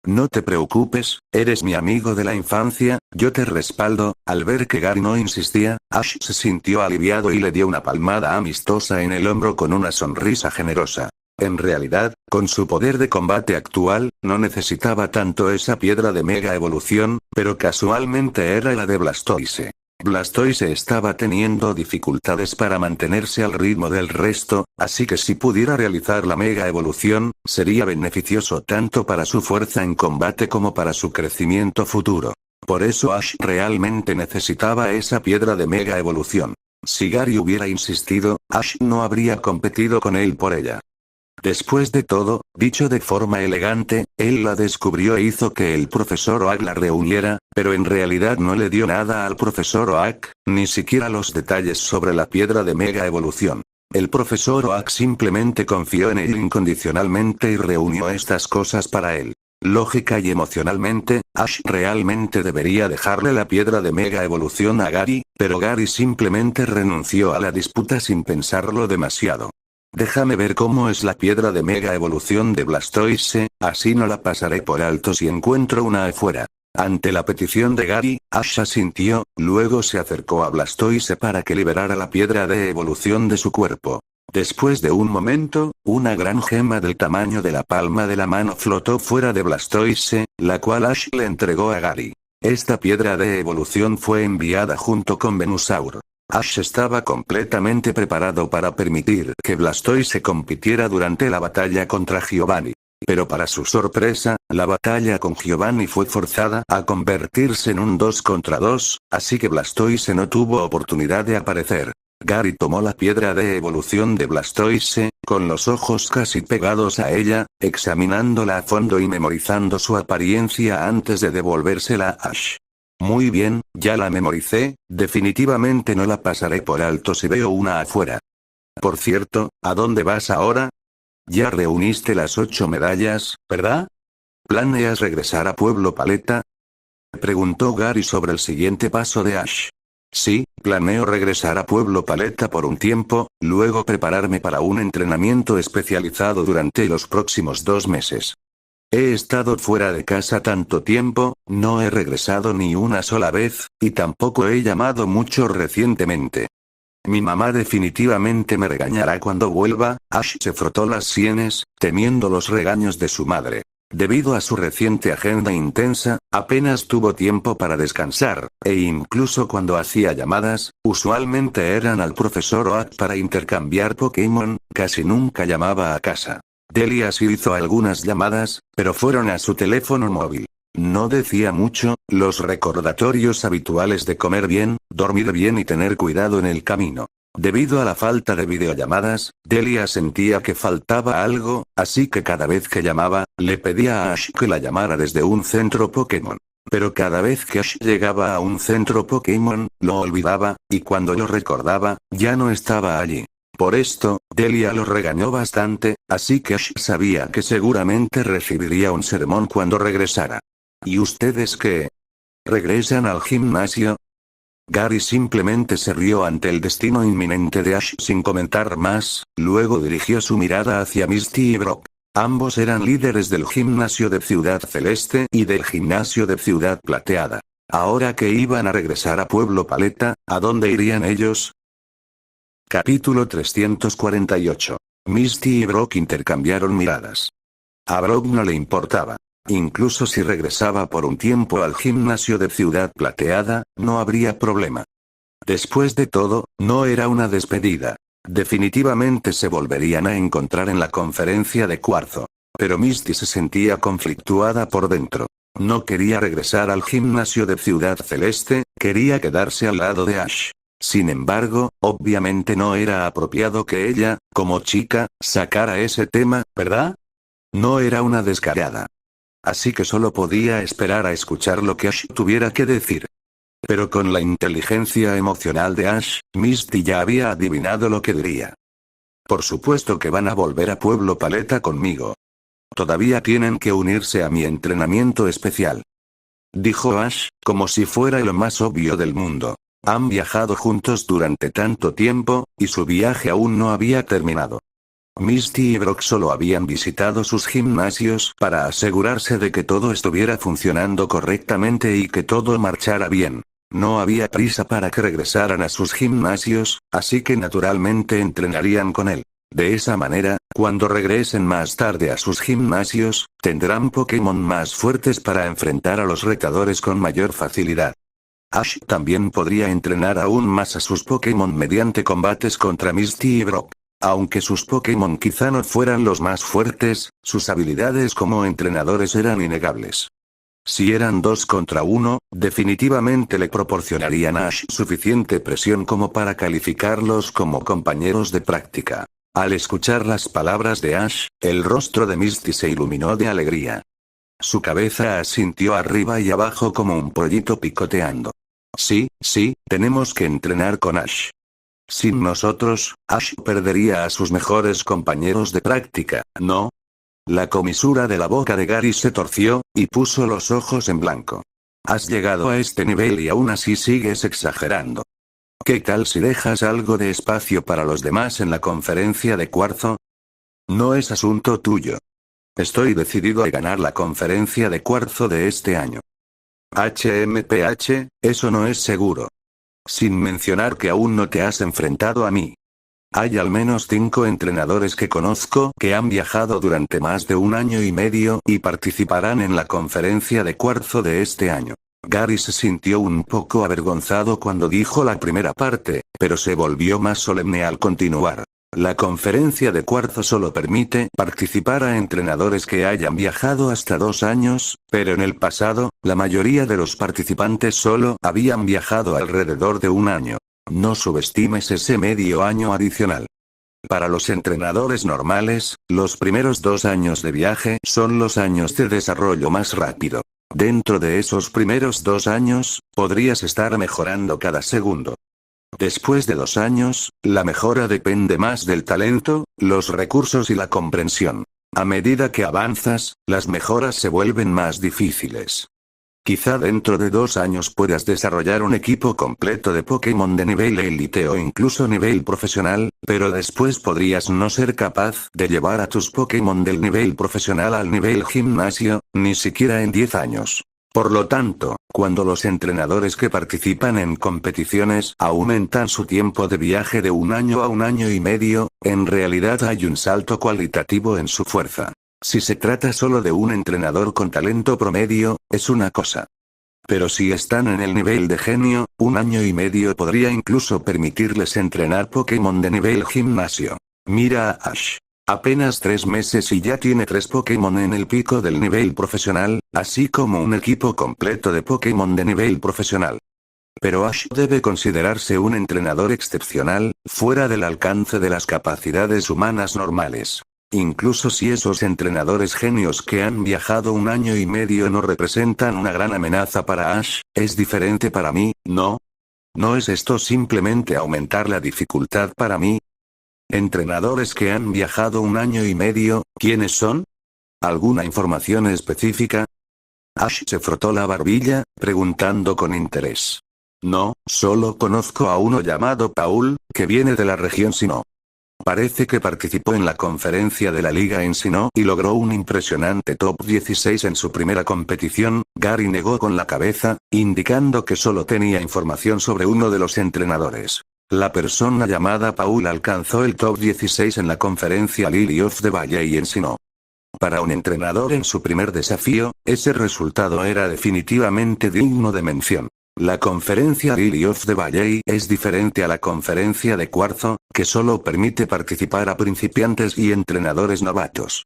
No te preocupes, eres mi amigo de la infancia, yo te respaldo. Al ver que Gary no insistía, Ash se sintió aliviado y le dio una palmada amistosa en el hombro con una sonrisa generosa. En realidad, con su poder de combate actual, no necesitaba tanto esa piedra de mega evolución, pero casualmente era la de Blastoise. Blastoise estaba teniendo dificultades para mantenerse al ritmo del resto, así que si pudiera realizar la mega evolución, sería beneficioso tanto para su fuerza en combate como para su crecimiento futuro. Por eso Ash realmente necesitaba esa piedra de mega evolución. Si Gary hubiera insistido, Ash no habría competido con él por ella. Después de todo, dicho de forma elegante, él la descubrió e hizo que el profesor Oak la reuniera, pero en realidad no le dio nada al profesor Oak, ni siquiera los detalles sobre la piedra de mega evolución. El profesor Oak simplemente confió en él incondicionalmente y reunió estas cosas para él. Lógica y emocionalmente, Ash realmente debería dejarle la piedra de mega evolución a Gary, pero Gary simplemente renunció a la disputa sin pensarlo demasiado. Déjame ver cómo es la piedra de mega evolución de Blastoise, así no la pasaré por alto si encuentro una afuera. Ante la petición de Gary, Ash asintió, luego se acercó a Blastoise para que liberara la piedra de evolución de su cuerpo. Después de un momento, una gran gema del tamaño de la palma de la mano flotó fuera de Blastoise, la cual Ash le entregó a Gary. Esta piedra de evolución fue enviada junto con Venusaur. Ash estaba completamente preparado para permitir que Blastoise compitiera durante la batalla contra Giovanni. Pero para su sorpresa, la batalla con Giovanni fue forzada a convertirse en un 2 contra 2, así que Blastoise no tuvo oportunidad de aparecer. Gary tomó la piedra de evolución de Blastoise, con los ojos casi pegados a ella, examinándola a fondo y memorizando su apariencia antes de devolvérsela a Ash. Muy bien, ya la memoricé, definitivamente no la pasaré por alto si veo una afuera. Por cierto, ¿a dónde vas ahora? Ya reuniste las 8 medallas, ¿verdad? ¿Planeas regresar a Pueblo Paleta? Preguntó Gary sobre el siguiente paso de Ash. Sí, planeo regresar a Pueblo Paleta por un tiempo, luego prepararme para un entrenamiento especializado durante los próximos 2 meses. He estado fuera de casa tanto tiempo, no he regresado ni una sola vez, y tampoco he llamado mucho recientemente. Mi mamá definitivamente me regañará cuando vuelva. Ash se frotó las sienes, temiendo los regaños de su madre. Debido a su reciente agenda intensa, apenas tuvo tiempo para descansar, e incluso cuando hacía llamadas, usualmente eran al profesor Oak para intercambiar Pokémon, casi nunca llamaba a casa. Delia sí hizo algunas llamadas, pero fueron a su teléfono móvil. No decía mucho, los recordatorios habituales de comer bien, dormir bien y tener cuidado en el camino. Debido a la falta de videollamadas, Delia sentía que faltaba algo, así que cada vez que llamaba, le pedía a Ash que la llamara desde un centro Pokémon. Pero cada vez que Ash llegaba a un centro Pokémon, lo olvidaba, y cuando lo recordaba, ya no estaba allí. Por esto, Delia lo regañó bastante, así que Ash sabía que seguramente recibiría un sermón cuando regresara. ¿Y ustedes qué? ¿Regresan al gimnasio? Gary simplemente se rió ante el destino inminente de Ash sin comentar más, luego dirigió su mirada hacia Misty y Brock. Ambos eran líderes del gimnasio de Ciudad Celeste y del gimnasio de Ciudad Plateada. Ahora que iban a regresar a Pueblo Paleta, ¿a dónde irían ellos? Capítulo 348. Misty y Brock intercambiaron miradas. A Brock no le importaba. Incluso si regresaba por un tiempo al gimnasio de Ciudad Plateada, no habría problema. Después de todo, no era una despedida. Definitivamente se volverían a encontrar en la conferencia de Cuarzo. Pero Misty se sentía conflictuada por dentro. No quería regresar al gimnasio de Ciudad Celeste, quería quedarse al lado de Ash. Sin embargo, obviamente no era apropiado que ella, como chica, sacara ese tema, ¿verdad? No era una descarada. Así que solo podía esperar a escuchar lo que Ash tuviera que decir. Pero con la inteligencia emocional de Ash, Misty ya había adivinado lo que diría. Por supuesto que van a volver a Pueblo Paleta conmigo. Todavía tienen que unirse a mi entrenamiento especial. Dijo Ash, como si fuera lo más obvio del mundo. Han viajado juntos durante tanto tiempo, y su viaje aún no había terminado. Misty y Brock solo habían visitado sus gimnasios para asegurarse de que todo estuviera funcionando correctamente y que todo marchara bien. No había prisa para que regresaran a sus gimnasios, así que naturalmente entrenarían con él. De esa manera, cuando regresen más tarde a sus gimnasios, tendrán Pokémon más fuertes para enfrentar a los retadores con mayor facilidad. Ash también podría entrenar aún más a sus Pokémon mediante combates contra Misty y Brock. Aunque sus Pokémon quizá no fueran los más fuertes, sus habilidades como entrenadores eran innegables. Si eran 2 contra 1, definitivamente le proporcionarían a Ash suficiente presión como para calificarlos como compañeros de práctica. Al escuchar las palabras de Ash, el rostro de Misty se iluminó de alegría. Su cabeza asintió arriba y abajo como un pollito picoteando. Sí, tenemos que entrenar con Ash. Sin nosotros, Ash perdería a sus mejores compañeros de práctica, ¿no? La comisura de la boca de Gary se torció, y puso los ojos en blanco. Has llegado a este nivel y aún así sigues exagerando. ¿Qué tal si dejas algo de espacio para los demás en la conferencia de cuarzo? No es asunto tuyo. Estoy decidido a ganar la conferencia de cuarzo de este año. HMPH, eso no es seguro. Sin mencionar que aún no te has enfrentado a mí. Hay al menos 5 entrenadores que conozco que han viajado durante más de 1 año y medio y participarán en la conferencia de cuarzo de este año. Gary se sintió un poco avergonzado cuando dijo la primera parte, pero se volvió más solemne al continuar. La conferencia de cuarzo solo permite participar a entrenadores que hayan viajado hasta 2 años, pero en el pasado, la mayoría de los participantes solo habían viajado alrededor de 1 año. No subestimes ese medio año adicional. Para los entrenadores normales, los primeros 2 años de viaje son los años de desarrollo más rápido. Dentro de esos primeros 2 años, podrías estar mejorando cada segundo. Después de 2 años, la mejora depende más del talento, los recursos y la comprensión. A medida que avanzas, las mejoras se vuelven más difíciles. Quizá dentro de 2 años puedas desarrollar un equipo completo de Pokémon de nivel élite o incluso nivel profesional, pero después podrías no ser capaz de llevar a tus Pokémon del nivel profesional al nivel gimnasio, ni siquiera en 10 años. Por lo tanto, cuando los entrenadores que participan en competiciones aumentan su tiempo de viaje de 1 año a 1 año y medio, en realidad hay un salto cualitativo en su fuerza. Si se trata solo de un entrenador con talento promedio, es una cosa. Pero si están en el nivel de genio, 1 año y medio podría incluso permitirles entrenar Pokémon de nivel gimnasio. Mira a Ash. Apenas 3 meses y ya tiene 3 Pokémon en el pico del nivel profesional, así como un equipo completo de Pokémon de nivel profesional. Pero Ash debe considerarse un entrenador excepcional, fuera del alcance de las capacidades humanas normales. Incluso si esos entrenadores genios que han viajado 1 año y medio no representan una gran amenaza para Ash, es diferente para mí, ¿no? ¿No es esto simplemente aumentar la dificultad para mí? Entrenadores que han viajado 1 año y medio, ¿quiénes son? ¿Alguna información específica? Ash se frotó la barbilla, preguntando con interés. No, solo conozco a uno llamado Paul, que viene de la región Sinnoh. Parece que participó en la conferencia de la liga en Sinnoh y logró un impresionante top 16 en su primera competición. Gary negó con la cabeza, indicando que solo tenía información sobre uno de los entrenadores. La persona llamada Paul alcanzó el top 16 en la conferencia Lily of the Valley en Sinnoh. Para un entrenador en su primer desafío, ese resultado era definitivamente digno de mención. La conferencia Lily of the Valley es diferente a la conferencia de cuarzo, que solo permite participar a principiantes y entrenadores novatos.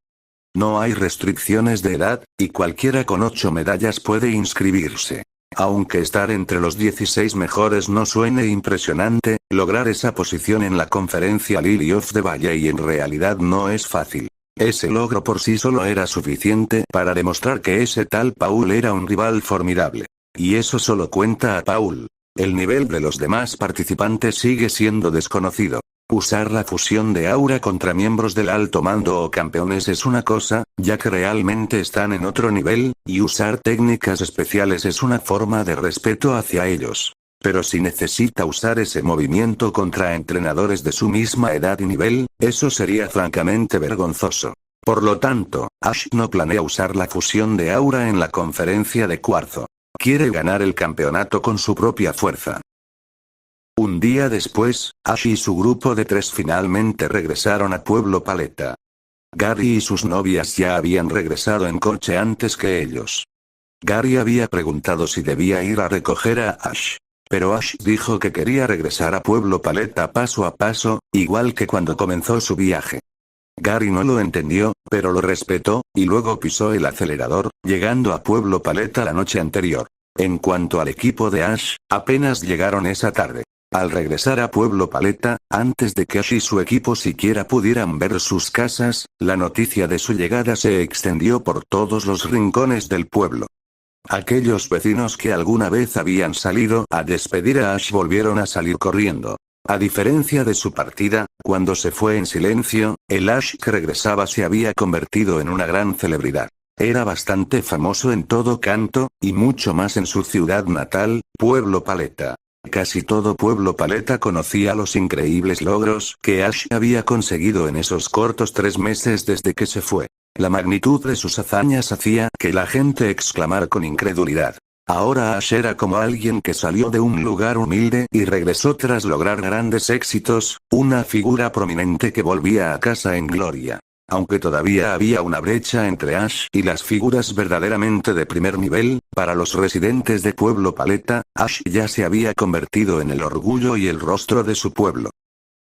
No hay restricciones de edad, y cualquiera con 8 medallas puede inscribirse. Aunque estar entre los 16 mejores no suene impresionante, lograr esa posición en la conferencia Lily of the Valley en realidad no es fácil. Ese logro por sí solo era suficiente para demostrar que ese tal Paul era un rival formidable. Y eso solo cuenta a Paul. El nivel de los demás participantes sigue siendo desconocido. Usar la fusión de aura contra miembros del alto mando o campeones es una cosa, ya que realmente están en otro nivel, y usar técnicas especiales es una forma de respeto hacia ellos. Pero si necesita usar ese movimiento contra entrenadores de su misma edad y nivel, eso sería francamente vergonzoso. Por lo tanto, Ash no planea usar la fusión de aura en la conferencia de cuarzo. Quiere ganar el campeonato con su propia fuerza. Un día después, Ash y su grupo de 3 finalmente regresaron a Pueblo Paleta. Gary y sus novias ya habían regresado en coche antes que ellos. Gary había preguntado si debía ir a recoger a Ash. Pero Ash dijo que quería regresar a Pueblo Paleta paso a paso, igual que cuando comenzó su viaje. Gary no lo entendió, pero lo respetó, y luego pisó el acelerador, llegando a Pueblo Paleta la noche anterior. En cuanto al equipo de Ash, apenas llegaron esa tarde. Al regresar a Pueblo Paleta, antes de que Ash y su equipo siquiera pudieran ver sus casas, la noticia de su llegada se extendió por todos los rincones del pueblo. Aquellos vecinos que alguna vez habían salido a despedir a Ash volvieron a salir corriendo. A diferencia de su partida, cuando se fue en silencio, el Ash que regresaba se había convertido en una gran celebridad. Era bastante famoso en todo canto, y mucho más en su ciudad natal, Pueblo Paleta. Casi todo Pueblo Paleta conocía los increíbles logros que Ash había conseguido en esos cortos 3 meses desde que se fue. La magnitud de sus hazañas hacía que la gente exclamara con incredulidad. Ahora Ash era como alguien que salió de un lugar humilde y regresó tras lograr grandes éxitos, una figura prominente que volvía a casa en gloria. Aunque todavía había una brecha entre Ash y las figuras verdaderamente de primer nivel, para los residentes de Pueblo Paleta, Ash ya se había convertido en el orgullo y el rostro de su pueblo.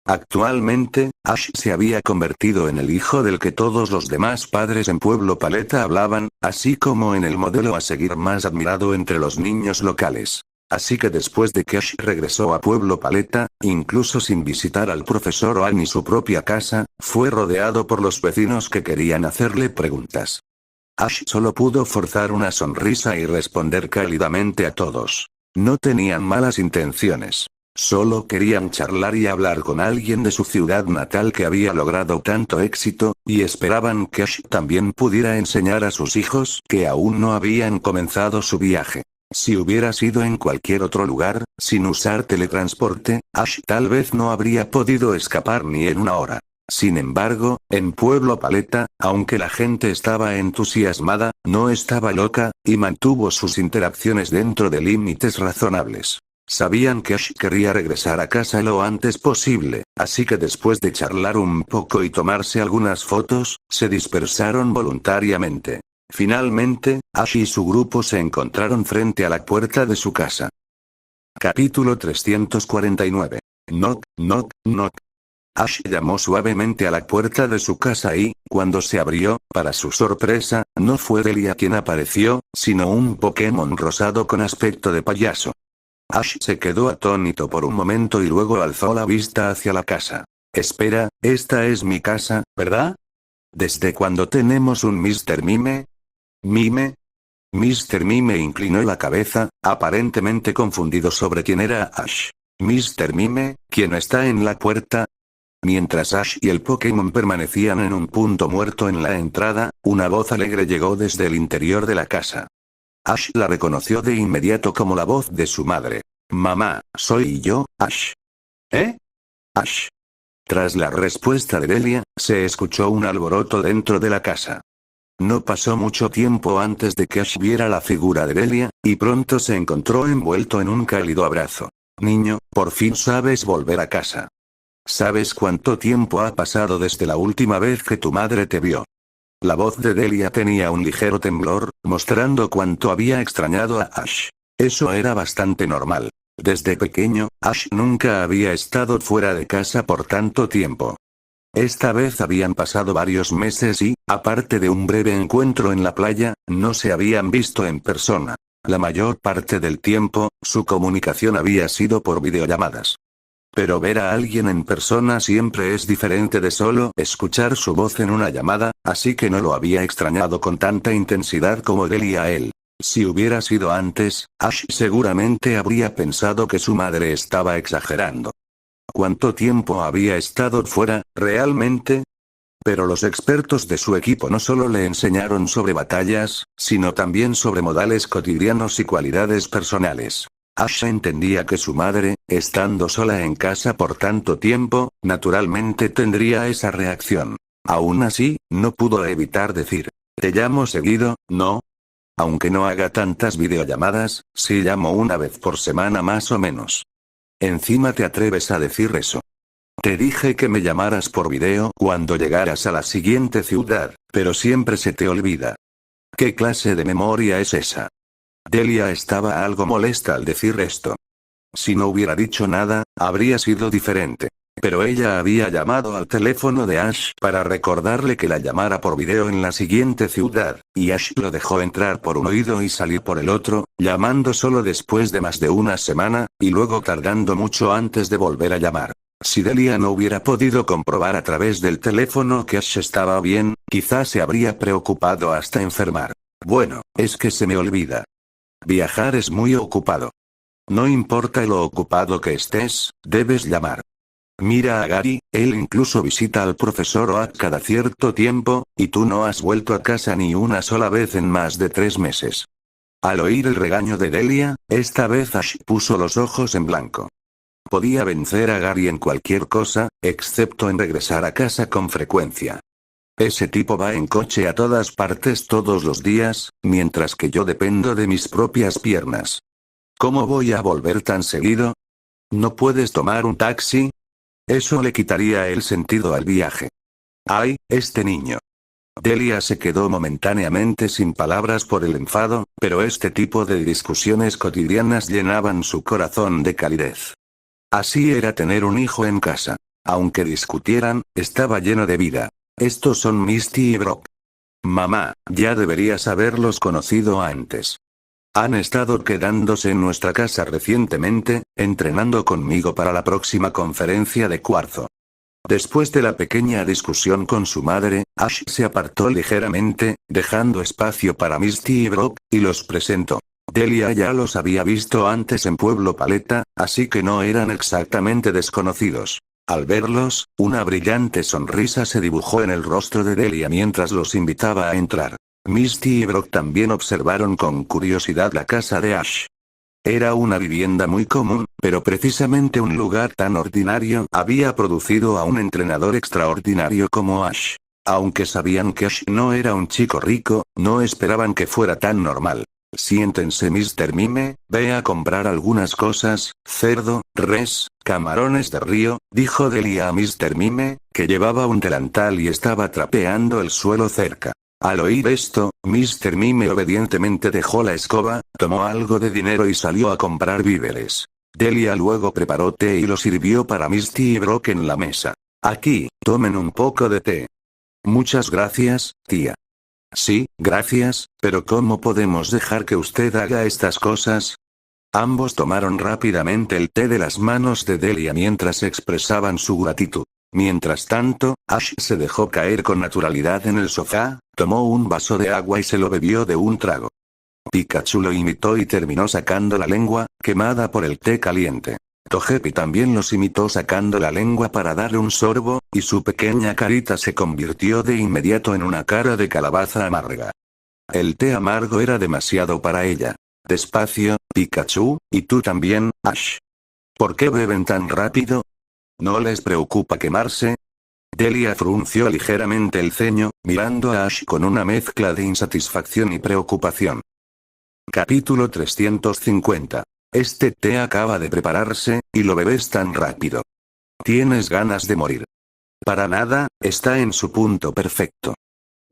Actualmente, Ash se había convertido en el hijo del que todos los demás padres en Pueblo Paleta hablaban, así como en el modelo a seguir más admirado entre los niños locales. Así que después de que Ash regresó a Pueblo Paleta, incluso sin visitar al profesor Oak ni su propia casa, fue rodeado por los vecinos que querían hacerle preguntas. Ash solo pudo forzar una sonrisa y responder cálidamente a todos. No tenían malas intenciones. Solo querían charlar y hablar con alguien de su ciudad natal que había logrado tanto éxito, y esperaban que Ash también pudiera enseñar a sus hijos que aún no habían comenzado su viaje. Si hubiera sido en cualquier otro lugar, sin usar teletransporte, Ash tal vez no habría podido escapar ni en una hora. Sin embargo, en Pueblo Paleta, aunque la gente estaba entusiasmada, no estaba loca, y mantuvo sus interacciones dentro de límites razonables. Sabían que Ash quería regresar a casa lo antes posible, así que después de charlar un poco y tomarse algunas fotos, se dispersaron voluntariamente. Finalmente, Ash y su grupo se encontraron frente a la puerta de su casa. Capítulo 349. Knock, knock, knock. Ash llamó suavemente a la puerta de su casa y, cuando se abrió, para su sorpresa, no fue Delia quien apareció, sino un Pokémon rosado con aspecto de payaso. Ash se quedó atónito por un momento y luego alzó la vista hacia la casa. Espera, esta es mi casa, ¿verdad? ¿Desde cuándo tenemos un Mr. Mime? ¿Mime? Mr. Mime inclinó la cabeza, aparentemente confundido sobre quién era Ash. Mr. Mime, ¿quién está en la puerta? Mientras Ash y el Pokémon permanecían en un punto muerto en la entrada, una voz alegre llegó desde el interior de la casa. Ash la reconoció de inmediato como la voz de su madre. Mamá, soy yo, Ash. ¿Eh? Ash. Tras la respuesta de Delia, se escuchó un alboroto dentro de la casa. No pasó mucho tiempo antes de que Ash viera la figura de Delia, y pronto se encontró envuelto en un cálido abrazo. Niño, por fin sabes volver a casa. ¿Sabes cuánto tiempo ha pasado desde la última vez que tu madre te vio? La voz de Delia tenía un ligero temblor, mostrando cuánto había extrañado a Ash. Eso era bastante normal. Desde pequeño, Ash nunca había estado fuera de casa por tanto tiempo. Esta vez habían pasado varios meses y, aparte de un breve encuentro en la playa, no se habían visto en persona. La mayor parte del tiempo, su comunicación había sido por videollamadas. Pero ver a alguien en persona siempre es diferente de solo escuchar su voz en una llamada, así que no lo había extrañado con tanta intensidad como Delia a él. Si hubiera sido antes, Ash seguramente habría pensado que su madre estaba exagerando. ¿Cuánto tiempo había estado fuera, realmente? Pero los expertos de su equipo no solo le enseñaron sobre batallas, sino también sobre modales cotidianos y cualidades personales. Ash entendía que su madre, estando sola en casa por tanto tiempo, naturalmente tendría esa reacción. Aún así, no pudo evitar decir, «¿Te llamo seguido, no?» Aunque no haga tantas videollamadas, sí llamo una vez por semana más o menos. Encima te atreves a decir eso. Te dije que me llamaras por video cuando llegaras a la siguiente ciudad, pero siempre se te olvida. ¿Qué clase de memoria es esa? Delia estaba algo molesta al decir esto. Si no hubiera dicho nada, habría sido diferente. Pero ella había llamado al teléfono de Ash para recordarle que la llamara por video en la siguiente ciudad, y Ash lo dejó entrar por un oído y salir por el otro, llamando solo después de más de una semana, y luego tardando mucho antes de volver a llamar. Si Delia no hubiera podido comprobar a través del teléfono que Ash estaba bien, quizás se habría preocupado hasta enfermar. Bueno, es que se me olvida. Viajar es muy ocupado. No importa lo ocupado que estés, debes llamar. Mira a Gary, él incluso visita al profesor Oak cada cierto tiempo, y tú no has vuelto a casa ni una sola vez en más de 3 meses. Al oír el regaño de Delia, esta vez Ash puso los ojos en blanco. Podía vencer a Gary en cualquier cosa, excepto en regresar a casa con frecuencia. Ese tipo va en coche a todas partes todos los días, mientras que yo dependo de mis propias piernas. ¿Cómo voy a volver tan seguido? ¿No puedes tomar un taxi? Eso le quitaría el sentido al viaje. ¡Ay, este niño! Delia se quedó momentáneamente sin palabras por el enfado, pero este tipo de discusiones cotidianas llenaban su corazón de calidez. Así era tener un hijo en casa. Aunque discutieran, estaba lleno de vida. Estos son Misty y Brock. Mamá, ya deberías haberlos conocido antes. Han estado quedándose en nuestra casa recientemente, entrenando conmigo para la próxima conferencia de cuarzo. Después de la pequeña discusión con su madre, Ash se apartó ligeramente, dejando espacio para Misty y Brock, y los presentó. Delia ya los había visto antes en Pueblo Paleta, así que no eran exactamente desconocidos. Al verlos, una brillante sonrisa se dibujó en el rostro de Delia mientras los invitaba a entrar. Misty y Brock también observaron con curiosidad la casa de Ash. Era una vivienda muy común, pero precisamente un lugar tan ordinario había producido a un entrenador extraordinario como Ash. Aunque sabían que Ash no era un chico rico, no esperaban que fuera tan normal. Siéntense Mr. Mime, ve a comprar algunas cosas, cerdo, res, camarones de río, dijo Delia a Mr. Mime, que llevaba un delantal y estaba trapeando el suelo cerca. Al oír esto, Mr. Mime obedientemente dejó la escoba, tomó algo de dinero y salió a comprar víveres. Delia luego preparó té y lo sirvió para Misty y Brock en la mesa. Aquí, tomen un poco de té. Muchas gracias, tía. Sí, gracias, pero ¿cómo podemos dejar que usted haga estas cosas? Ambos tomaron rápidamente el té de las manos de Delia mientras expresaban su gratitud. Mientras tanto, Ash se dejó caer con naturalidad en el sofá, tomó un vaso de agua y se lo bebió de un trago. Pikachu lo imitó y terminó sacando la lengua, quemada por el té caliente. Togepi también los imitó sacando la lengua para darle un sorbo, y su pequeña carita se convirtió de inmediato en una cara de calabaza amarga. El té amargo era demasiado para ella. Despacio, Pikachu, y tú también, Ash. ¿Por qué beben tan rápido? ¿No les preocupa quemarse? Delia frunció ligeramente el ceño, mirando a Ash con una mezcla de insatisfacción y preocupación. Capítulo 350. Este té acaba de prepararse, y lo bebes tan rápido. ¿Tienes ganas de morir? Para nada, está en su punto perfecto.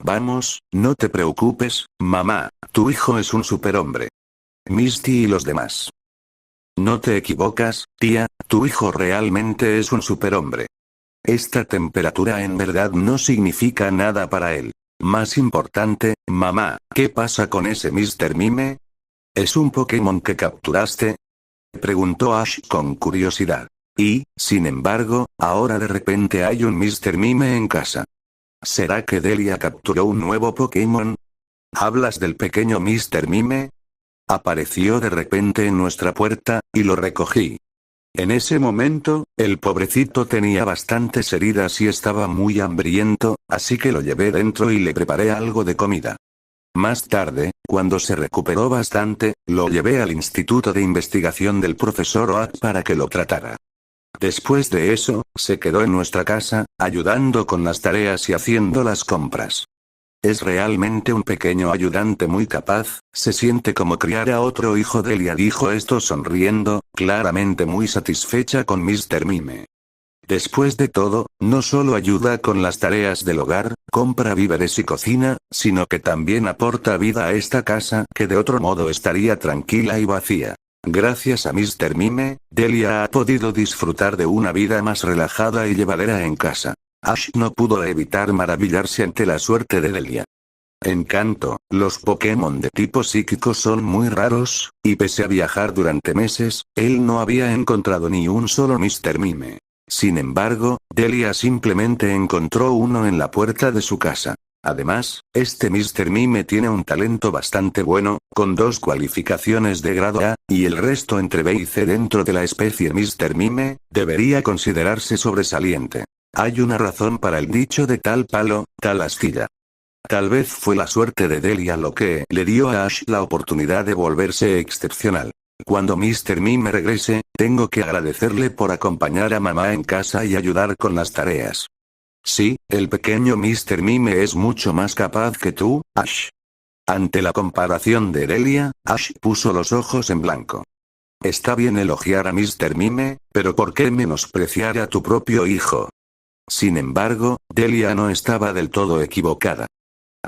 Vamos, no te preocupes, mamá, tu hijo es un superhombre. Misty y los demás. No te equivocas, tía, tu hijo realmente es un superhombre. Esta temperatura en verdad no significa nada para él. Más importante, mamá, ¿qué pasa con ese Mr. Mime? ¿Es un Pokémon que capturaste? Preguntó Ash con curiosidad. Y, sin embargo, ahora de repente hay un Mr. Mime en casa. ¿Será que Delia capturó un nuevo Pokémon? ¿Hablas del pequeño Mr. Mime? Apareció de repente en nuestra puerta, y lo recogí. En ese momento, el pobrecito tenía bastantes heridas y estaba muy hambriento, así que lo llevé dentro y le preparé algo de comida. Más tarde, cuando se recuperó bastante, lo llevé al Instituto de Investigación del profesor Oak para que lo tratara. Después de eso, se quedó en nuestra casa, ayudando con las tareas y haciendo las compras. Es realmente un pequeño ayudante muy capaz, se siente como criar a otro hijo. Delia dijo esto sonriendo, claramente muy satisfecha con Mr. Mime. Después de todo, no solo ayuda con las tareas del hogar, compra víveres y cocina, sino que también aporta vida a esta casa que de otro modo estaría tranquila y vacía. Gracias a Mr. Mime, Delia ha podido disfrutar de una vida más relajada y llevadera en casa. Ash no pudo evitar maravillarse ante la suerte de Delia. Encanto, los Pokémon de tipo psíquico son muy raros, y pese a viajar durante meses, él no había encontrado ni un solo Mr. Mime. Sin embargo, Delia simplemente encontró uno en la puerta de su casa. Además, este Mr. Mime tiene un talento bastante bueno, con 2 cualificaciones de grado A, y el resto entre B y C dentro de la especie Mr. Mime, debería considerarse sobresaliente. Hay una razón para el dicho de tal palo, tal astilla. Tal vez fue la suerte de Delia lo que le dio a Ash la oportunidad de volverse excepcional. Cuando Mr. Mime regrese, tengo que agradecerle por acompañar a mamá en casa y ayudar con las tareas. Sí, el pequeño Mr. Mime es mucho más capaz que tú, Ash. Ante la comparación de Delia, Ash puso los ojos en blanco. Está bien elogiar a Mr. Mime, pero ¿por qué menospreciar a tu propio hijo? Sin embargo, Delia no estaba del todo equivocada.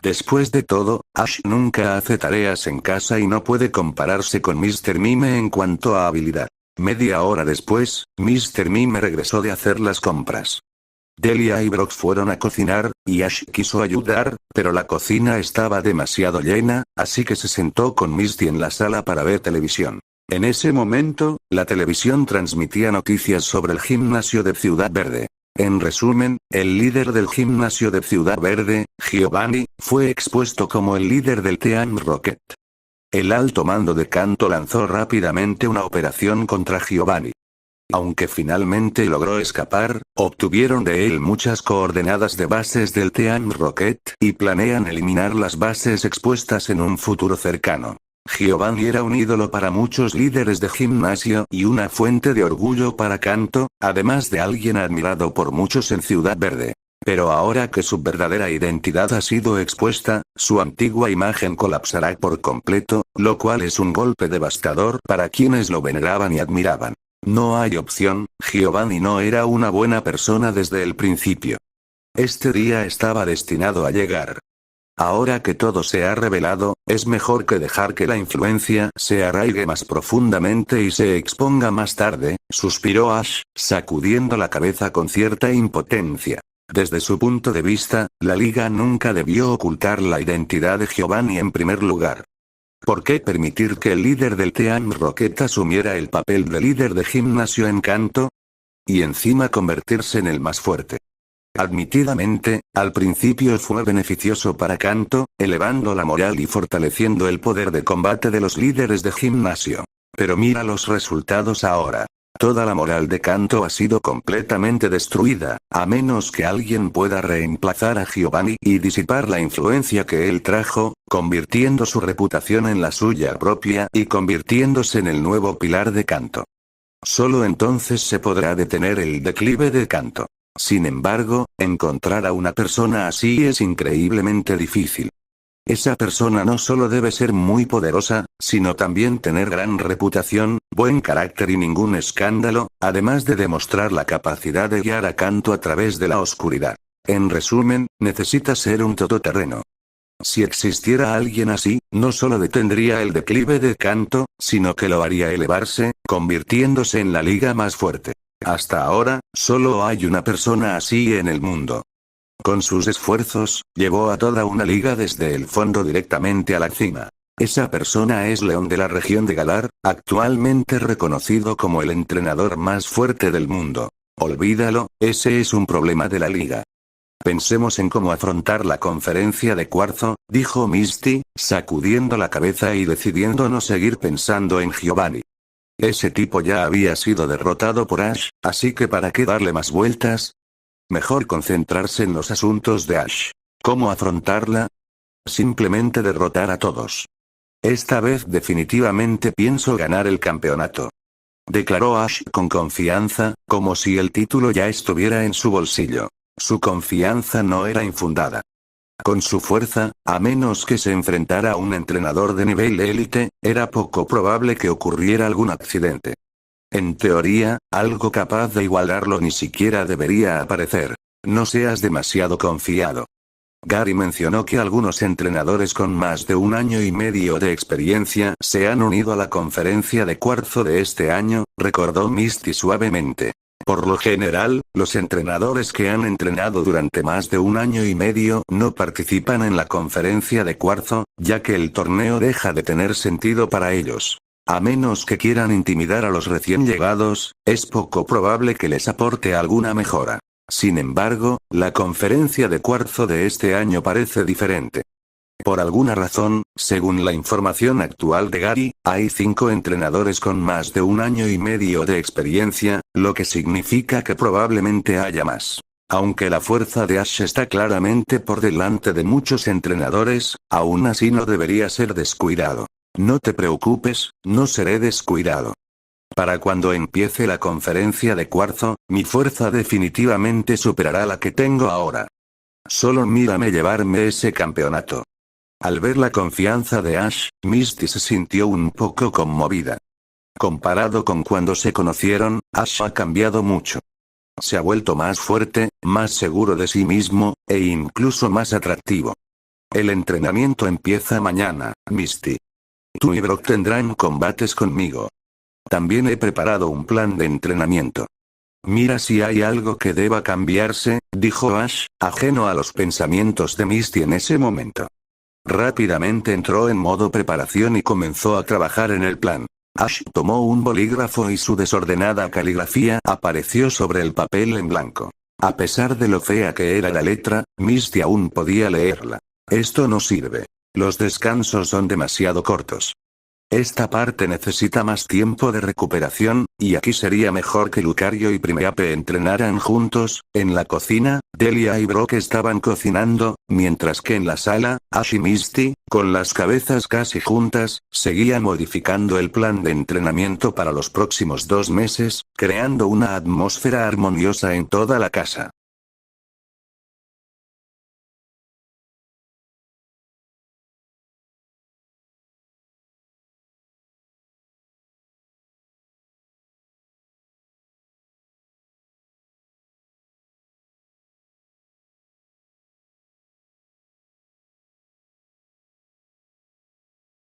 Después de todo, Ash nunca hace tareas en casa y no puede compararse con Mr. Mime en cuanto a habilidad. Media hora después, Mr. Mime regresó de hacer las compras. Delia y Brock fueron a cocinar, y Ash quiso ayudar, pero la cocina estaba demasiado llena, así que se sentó con Misty en la sala para ver televisión. En ese momento, la televisión transmitía noticias sobre el gimnasio de Ciudad Verde. En resumen, el líder del gimnasio de Ciudad Verde, Giovanni, fue expuesto como el líder del Team Rocket. El alto mando de Kanto lanzó rápidamente una operación contra Giovanni. Aunque finalmente logró escapar, obtuvieron de él muchas coordenadas de bases del Team Rocket, y planean eliminar las bases expuestas en un futuro cercano. Giovanni era un ídolo para muchos líderes de gimnasio y una fuente de orgullo para Kanto, además de alguien admirado por muchos en Ciudad Verde. Pero ahora que su verdadera identidad ha sido expuesta, su antigua imagen colapsará por completo, lo cual es un golpe devastador para quienes lo veneraban y admiraban. No hay opción, Giovanni no era una buena persona desde el principio. Este día estaba destinado a llegar. Ahora que todo se ha revelado, es mejor que dejar que la influencia se arraigue más profundamente y se exponga más tarde, suspiró Ash, sacudiendo la cabeza con cierta impotencia. Desde su punto de vista, la liga nunca debió ocultar la identidad de Giovanni en primer lugar. ¿Por qué permitir que el líder del Team Rocket asumiera el papel de líder de gimnasio en Kanto? Y encima convertirse en el más fuerte. Admitidamente, al principio fue beneficioso para Kanto, elevando la moral y fortaleciendo el poder de combate de los líderes de gimnasio. Pero mira los resultados ahora. Toda la moral de Kanto ha sido completamente destruida, a menos que alguien pueda reemplazar a Giovanni y disipar la influencia que él trajo, convirtiendo su reputación en la suya propia y convirtiéndose en el nuevo pilar de Kanto. Solo entonces se podrá detener el declive de Kanto. Sin embargo, encontrar a una persona así es increíblemente difícil. Esa persona no solo debe ser muy poderosa, sino también tener gran reputación, buen carácter y ningún escándalo, además de demostrar la capacidad de guiar a Kanto a través de la oscuridad. En resumen, necesita ser un todoterreno. Si existiera alguien así, no solo detendría el declive de Kanto, sino que lo haría elevarse, convirtiéndose en la liga más fuerte. Hasta ahora, solo hay una persona así en el mundo. Con sus esfuerzos, llevó a toda una liga desde el fondo directamente a la cima. Esa persona es León de la región de Galar, actualmente reconocido como el entrenador más fuerte del mundo. Olvídalo, ese es un problema de la liga. Pensemos en cómo afrontar la conferencia de cuarzo, dijo Misty, sacudiendo la cabeza y decidiendo no seguir pensando en Giovanni. Ese tipo ya había sido derrotado por Ash, así que ¿para qué darle más vueltas? Mejor concentrarse en los asuntos de Ash. ¿Cómo afrontarla? Simplemente derrotar a todos. Esta vez definitivamente pienso ganar el campeonato. Declaró Ash con confianza, como si el título ya estuviera en su bolsillo. Su confianza no era infundada. Con su fuerza, a menos que se enfrentara a un entrenador de nivel élite, era poco probable que ocurriera algún accidente. En teoría, algo capaz de igualarlo ni siquiera debería aparecer. No seas demasiado confiado. Gary mencionó que algunos entrenadores con más de 1 año y medio de experiencia se han unido a la conferencia de cuarzo de este año, recordó Misty suavemente. Por lo general, los entrenadores que han entrenado durante más de 1 año y medio no participan en la conferencia de cuarzo, ya que el torneo deja de tener sentido para ellos. A menos que quieran intimidar a los recién llegados, es poco probable que les aporte alguna mejora. Sin embargo, la conferencia de cuarzo de este año parece diferente. Por alguna razón, según la información actual de Gary, hay 5 entrenadores con más de 1 año y medio de experiencia, lo que significa que probablemente haya más. Aunque la fuerza de Ash está claramente por delante de muchos entrenadores, aún así no debería ser descuidado. No te preocupes, no seré descuidado. Para cuando empiece la conferencia de cuarzo, mi fuerza definitivamente superará la que tengo ahora. Solo mírame llevarme ese campeonato. Al ver la confianza de Ash, Misty se sintió un poco conmovida. Comparado con cuando se conocieron, Ash ha cambiado mucho. Se ha vuelto más fuerte, más seguro de sí mismo, e incluso más atractivo. El entrenamiento empieza mañana, Misty. Tú y Brock tendrán combates conmigo. También he preparado un plan de entrenamiento. Mira si hay algo que deba cambiarse, dijo Ash, ajeno a los pensamientos de Misty en ese momento. Rápidamente entró en modo preparación y comenzó a trabajar en el plan. Ash tomó un bolígrafo y su desordenada caligrafía apareció sobre el papel en blanco. A pesar de lo fea que era la letra, Misty aún podía leerla. Esto no sirve. Los descansos son demasiado cortos. Esta parte necesita más tiempo de recuperación, y aquí sería mejor que Lucario y Primeape entrenaran juntos. En la cocina, Delia y Brock estaban cocinando, mientras que en la sala, Ash y Misty, con las cabezas casi juntas, seguían modificando el plan de entrenamiento para los próximos 2 meses, creando una atmósfera armoniosa en toda la casa.